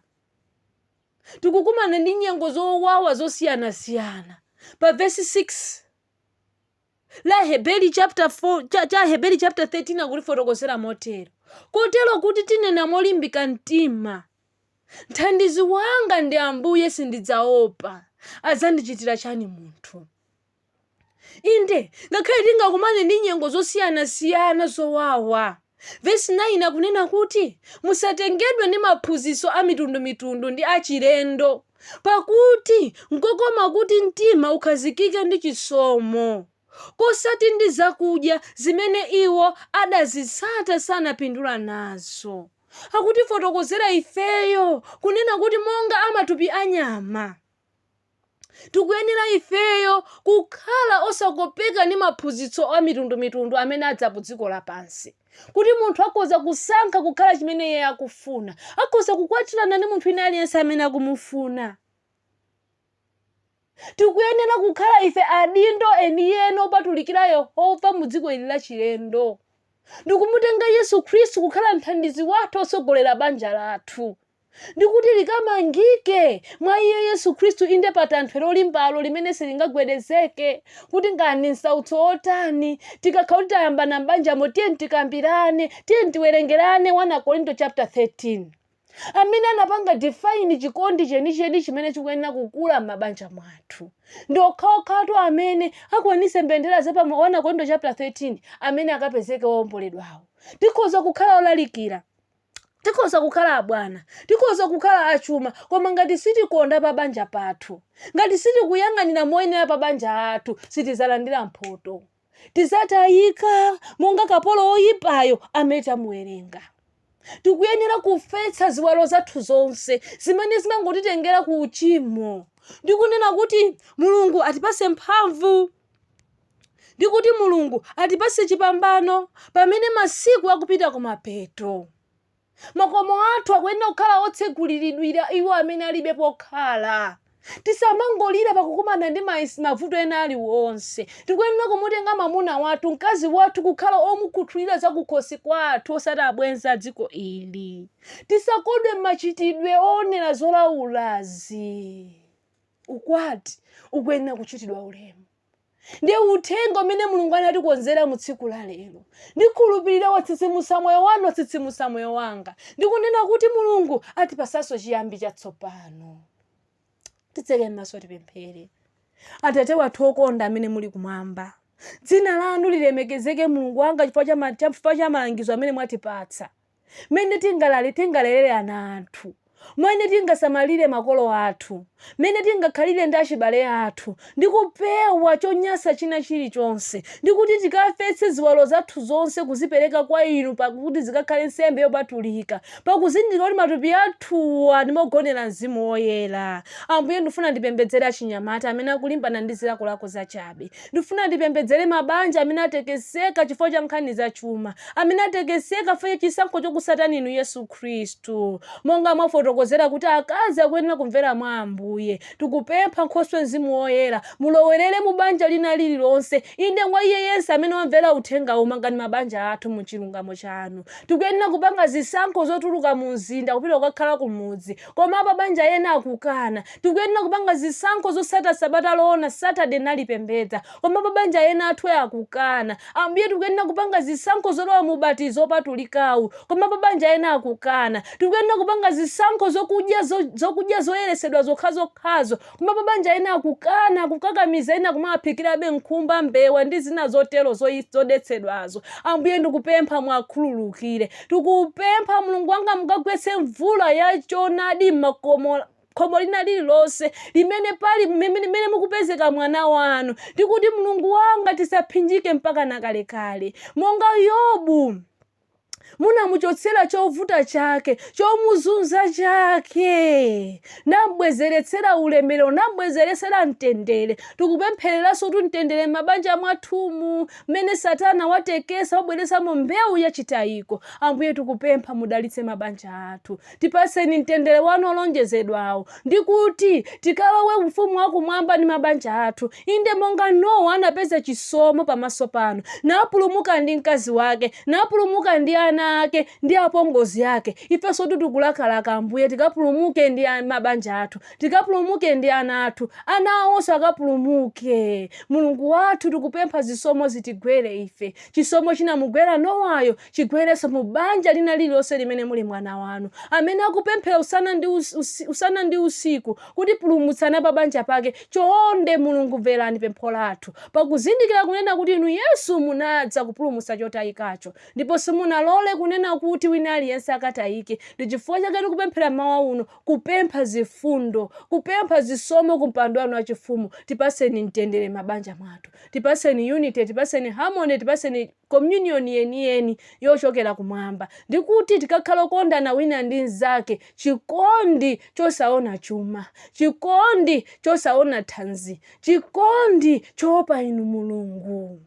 tikukumana ndi nyengo zowawa zosiyana-siyana. Pa verse 6 la Heberi chapter 4 cha Heberi chapter 13 akutifotokozera motero. Kotero kuti tinena molimbika mtima, mthandizi wanga ndi Ambuye sindidzaopa, adzandichitira chani munthu. Inde ngakhale tingakumane ndi nyengo zosiyana-siyana zowawa. Verse 9 akunena kuti musatengedwe ndi maphunzitso a mitundu ndi achilendo, pakuti nkokoma kuti mtima ukhazikike ndi chisomo, kosati ndi zakudya zimene iwo adazitsata sanapindula nazo. Akutifotokozera ifeyo kunena kuti monga amatupi anyama, tikuyenera ifeyo kukhala osakopeka ndi maphunzitso a mitundu amene adza ku dziko lapansi. Kuti munthu akhoza kusankha kukhala chimene iye akufuna, akhoza kukwatirana ndi munthu ina aliyense amene akumufuna. Tikuyenera kukhala ife adindo eniyeno opatulikira Yehova mu dziko ili la chilendo. Ndikumutenga Yesu Khristu kukhala mthandizi wathu osogolera banja lathu. Ndikuti likamangike mwa iye Yesu Khristu inde pa Thanthwe lolimbalo limene silingagwedezeke. Kuti ngani nsautso otani tikakhala tayambana m'banjamo tiye tikambirane, tiye tiwerengerane 1 Korinto chapter 13. Amene anapanga define chikondi chenicheni chimene chikuyenera kukula m'mabanja mwathu. Ndokhaokhatu amene akwanise mbendera zepa 1 Korinto chapter 13 amene akapezeke womboledwawo. Tikhoza kukhala olalikira, tikhoza kukhala abwana, tikhoza kukhala achuma, koma ngati sitikonda pa banja pathu, ngati sitikuyang'anira moyenera pa banja athu, sitizalandira mphoto. Tizatayika monga kapolo oyipayo amene tamuwerenga. Tikuyenera kufetsa ziwalo zathu zonse zimene zimangotitengera ku uchimo. Ndikunena kuti Mulungu atipase mphamvu, ndikuti Mulungu atipase chipambano pamene masiku akupita kumapeto. Makomo athu akuyenera kukhala otseguliridwira iwo amene alibe pokhala. Tisamangolira pakukumana ndi mavuto ena aliwonse. Tikuyenera kumutenga mwamuna wathu, mkazi wathu kukhala omukhuthulira za kukhosi kwathu osati abwenza dziko ili. Tisakodwe machitidwe onera zolaulazi. Ukwati ukuyenera kuchitidwa ulemu. Ndiye uthenga umene Mulungu anatikonzera mu tsiku la lero. Ndikhulupirira watsitsimusa moyo wanu, watsitsimusa moyo wanga. Ndikunena kuti Mulungu atipasanso chiyambi chatsopano. Titseke m'maso tipemphere. Atate wathu okonda amene muli kumwamba, dzina lanu lilemekezeke Mulungu wanga chifukwa cha malangizo amene mwatipatsa. Mene tingalelere ana athu, mwene tingasamalire makolo athu, mene tingakhalire ndi achibale athu, ndikupewa chonyasa china chilichonse, ndikuti tikafetse ziwalo zathu zonse kuzipereka kwa inu pakuti zikakhale nsembe yopatulika, pakuzindikira kuti matupi athuwa ndimogonera Mzimu Woyera. Ambuye ndifuna ndipembedzere achinyamata amene akulimbana ndi zilakolako zachabe. Ndifuna ndipembedzere mabanja amene atekeseka chifukwa cha nkhani za chuma, amene atekeseka chifukwa cha chisankho chokusatani inu Yesu Khristu. Monga mwafotokozera kuti akazi akuyenera kumvera mwa Ambuye. Tikupempha Nkhoswe Mzimu Woyera mulowerere mu banja lina lililonse, inde mwa iye yense amene wamvera uthenga umangani mabanja athu mu chilungamo chanu. Tikuyenera kupanga zisankho zotuluka mu mzinda kupita kukakhala kumudzi, koma apa banja ena akukana. Tikuyenera kupanga zisankho zosata sabata loona Saturday nalipembedza, koma apa banja ena athu akukana. Ambuye tikuyenera kupanga zisankho zolowa mu ubatizo opatulikawu, koma apa banja ena akukana. Tikuyenera kupanga zisankho zokudya zoyeresedwa zokhazo, koma apa banja ena akukana, kukakamiza ena kumaphikirabe nkhumba, mbewa ndi zina zotero zodetsedwazo. Ambuye ndikupempha mwakhululukire. Tikupempha Mulungu wanga mukagwetse mvula ya choonadi khomo lina lililonse limene mukupezeka mwana wanu. Tikuti Mulungu wanga tisaphinjike mpaka nakalekale. Monga Yobu munamuchotsera chovuta chake, chomuzunza chake, nambwezeretsera ulemerero, nambwezeretsera mtendere. Tikupemphereranso kuti mtendere mabanja mwathumu mmene Satana watekesa wabweresamo mbewu yachitayiko. Ambuye tikupempha mudalitse mabanja athu, tipaseni mtendere wanu olonjezedwawo, ndikuti tikalowe ufumu wakumwamba ndi mabanja athu. Inde monga Nowa anapeza chisomo pamaso pano, napulumuka ndi mkazi wake, napulumuka ndi ana ake ndi apongozi ake. Ifenso tikulakalaka Ambuye tikapulumuke ndi mabanja athu, tikapulumuke ndi ana athu, ana awonso akapulumuke. Mulungu wathu tikupempha zisomo zitigwere ife. Chisomo chinamugwera Nowayo chigwerenso mu banja lina lililonse limene muli mwana wanu, amene akupemphera usana ndi usiku kuti pulumutsana pa banja pake. Chonde Mulungu mverani pempho lathu, pakuzindikira kunena kuti inu Yesu munadza kupulumutsa chotayikacho, ndipo simunalole kunena kuti wina aliyense akatayike. Ndi chifukwa chake tikupemphera mawa uno, kupempha zifundo, kupempha zisomo ku mpando wanu wachifumu. Tipaseni mtendere mabanja mwathu, tipaseni unity, tipaseni harmony, tipaseni communion yeniyeni yochokera kumwamba. Ndikuti tikakhala okondana wina ndi nzake, chikondi chosaona chuma, chikondi chosaona thanzi, chikondi choopa inu Mulungu.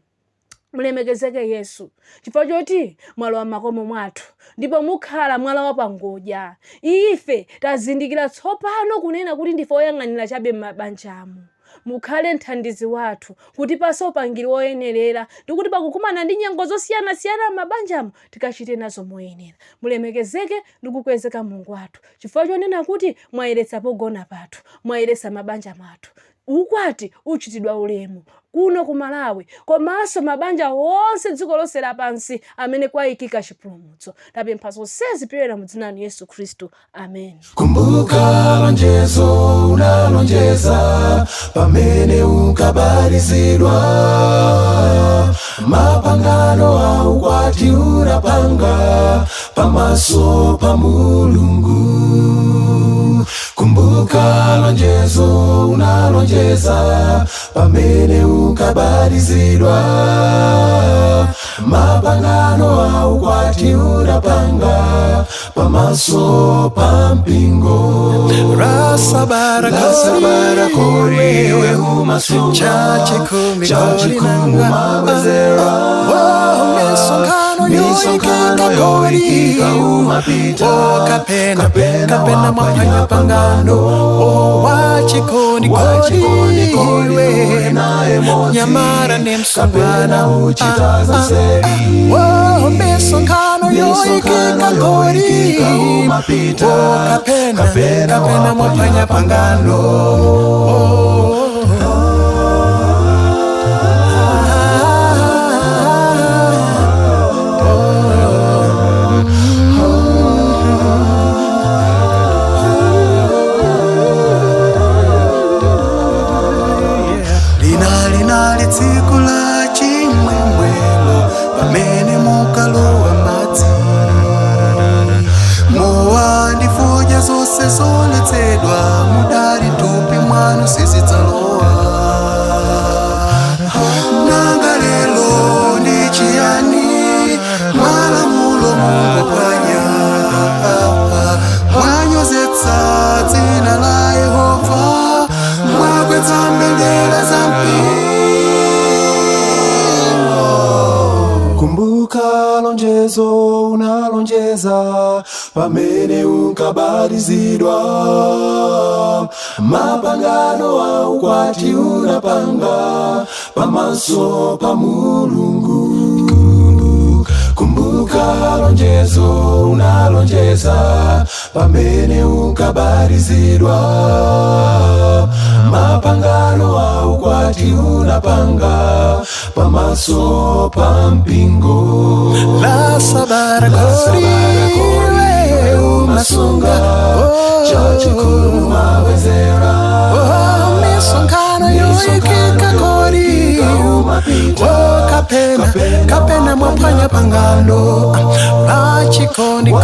Mulemekezeke Yesu chifukwa choti mwalowa makomo mwathu, ndipo mukhala mwala wapangodya. Ife tazindikira tsopano kunena kuti ndife oyang'anira chabe m'mabanjamu. mukhale mthandizi wathu kuti paso upangiri woyenerera ndikuti pakukumana ndi nyengo zosiyana-siyana m'mabanjamo tikachite nazo moyenera. Mulemekezeke ndikukwezeka Mulungu wathu chifukwa chonena kuti mwayeretsa pogona pathu, mwayeretsa mabanja mathu. Ukwati uchitidwa ulemu kuno ku Malawi komanso mabanja wonse dziko lonse lapansi amene kwayikika chipulumutso. Tapempha zonsezi kupyolera mu dzina la Yesu Khristu. Amen.
Kumbuka lonjezo unalonjeza pamene unkabatizidwa, mapangano a ukwati unapanga pamaso pa Mulungu. Kumbuka lonjezo unalonjeza pamene unkabatizidwa, mapangano a ukwati unapanga pamaso pa mpingo.
Rasabara
kori we umasunga chachi kumawezera, misongano yoikika umapita kapena mwapanya pangano.
wachikoni we nyamara ni msongana
uchitaza seri,
misongano yoikika gori
umapita kapena mwapanya pangano.
Tikula chimwemwelo pamene mukalowa madzi, muwandifuja zonse zoletsedwa mudali tupi mwanu sizidzalowa. Nanga lelo ndi chiyani mwalamulo mungopwanya, mwanyozetsa dzina la Yehova, mwakweza mbendera za mpingo.
Kumbuka lonjezo unalonjeza pamene unkabatizidwa, mapangano a ukwati unapanga pamaso pa Mulungu. Kumbuka lonjezo unalonjeza pamene unkabatizidwa, mapangano a ukwati unapanga pamaso pa mpingo.
Lasabara kori we umasunga
chachi kumawezera,
misongano yoikika gori kapena mwapanya pangano. Wachikoni we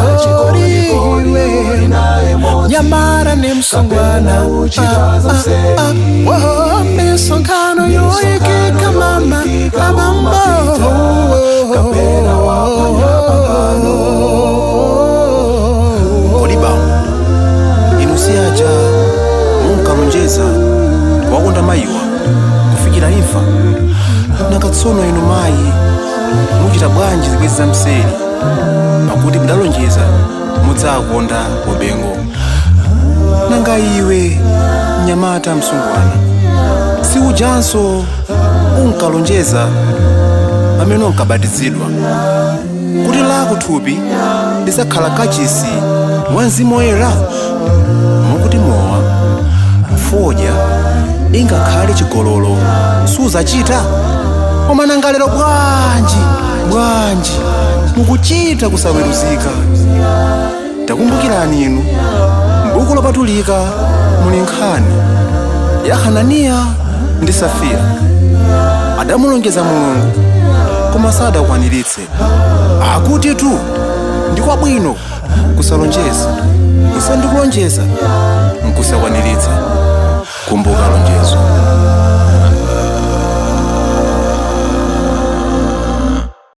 nyamara ni msongwana misongano yoikika mama abambo.
Koliba inusiaja munkalonjeza wakonda mayiwa kufikira imfa, nakatsono inu mayi muchita bwanji zikwezi za mseri pakuti mudalonjeza mudzakonda ubengo. Nanga iwe nyamata msungwana, si ujanso unkalonjeza pamene unkabatizidwa kuti lako thupi lisakhala kachisi wa Mzimu Woyera? Mukuti mowa fodya ingakhale chigololo suzachita. Koma nanga lero bwanji mukuchita kusaweruzika. Takumbukirani inu m'buku lopatulika muli nkhani ya Hananiya ndi Safira. Adamulonjeza Mulungu koma sadakwaniritse. Akuti tu ndikwabwino kusalonjeza, kusandikulonjeza nkusakwaniritsa. Kumbuka lonjezo.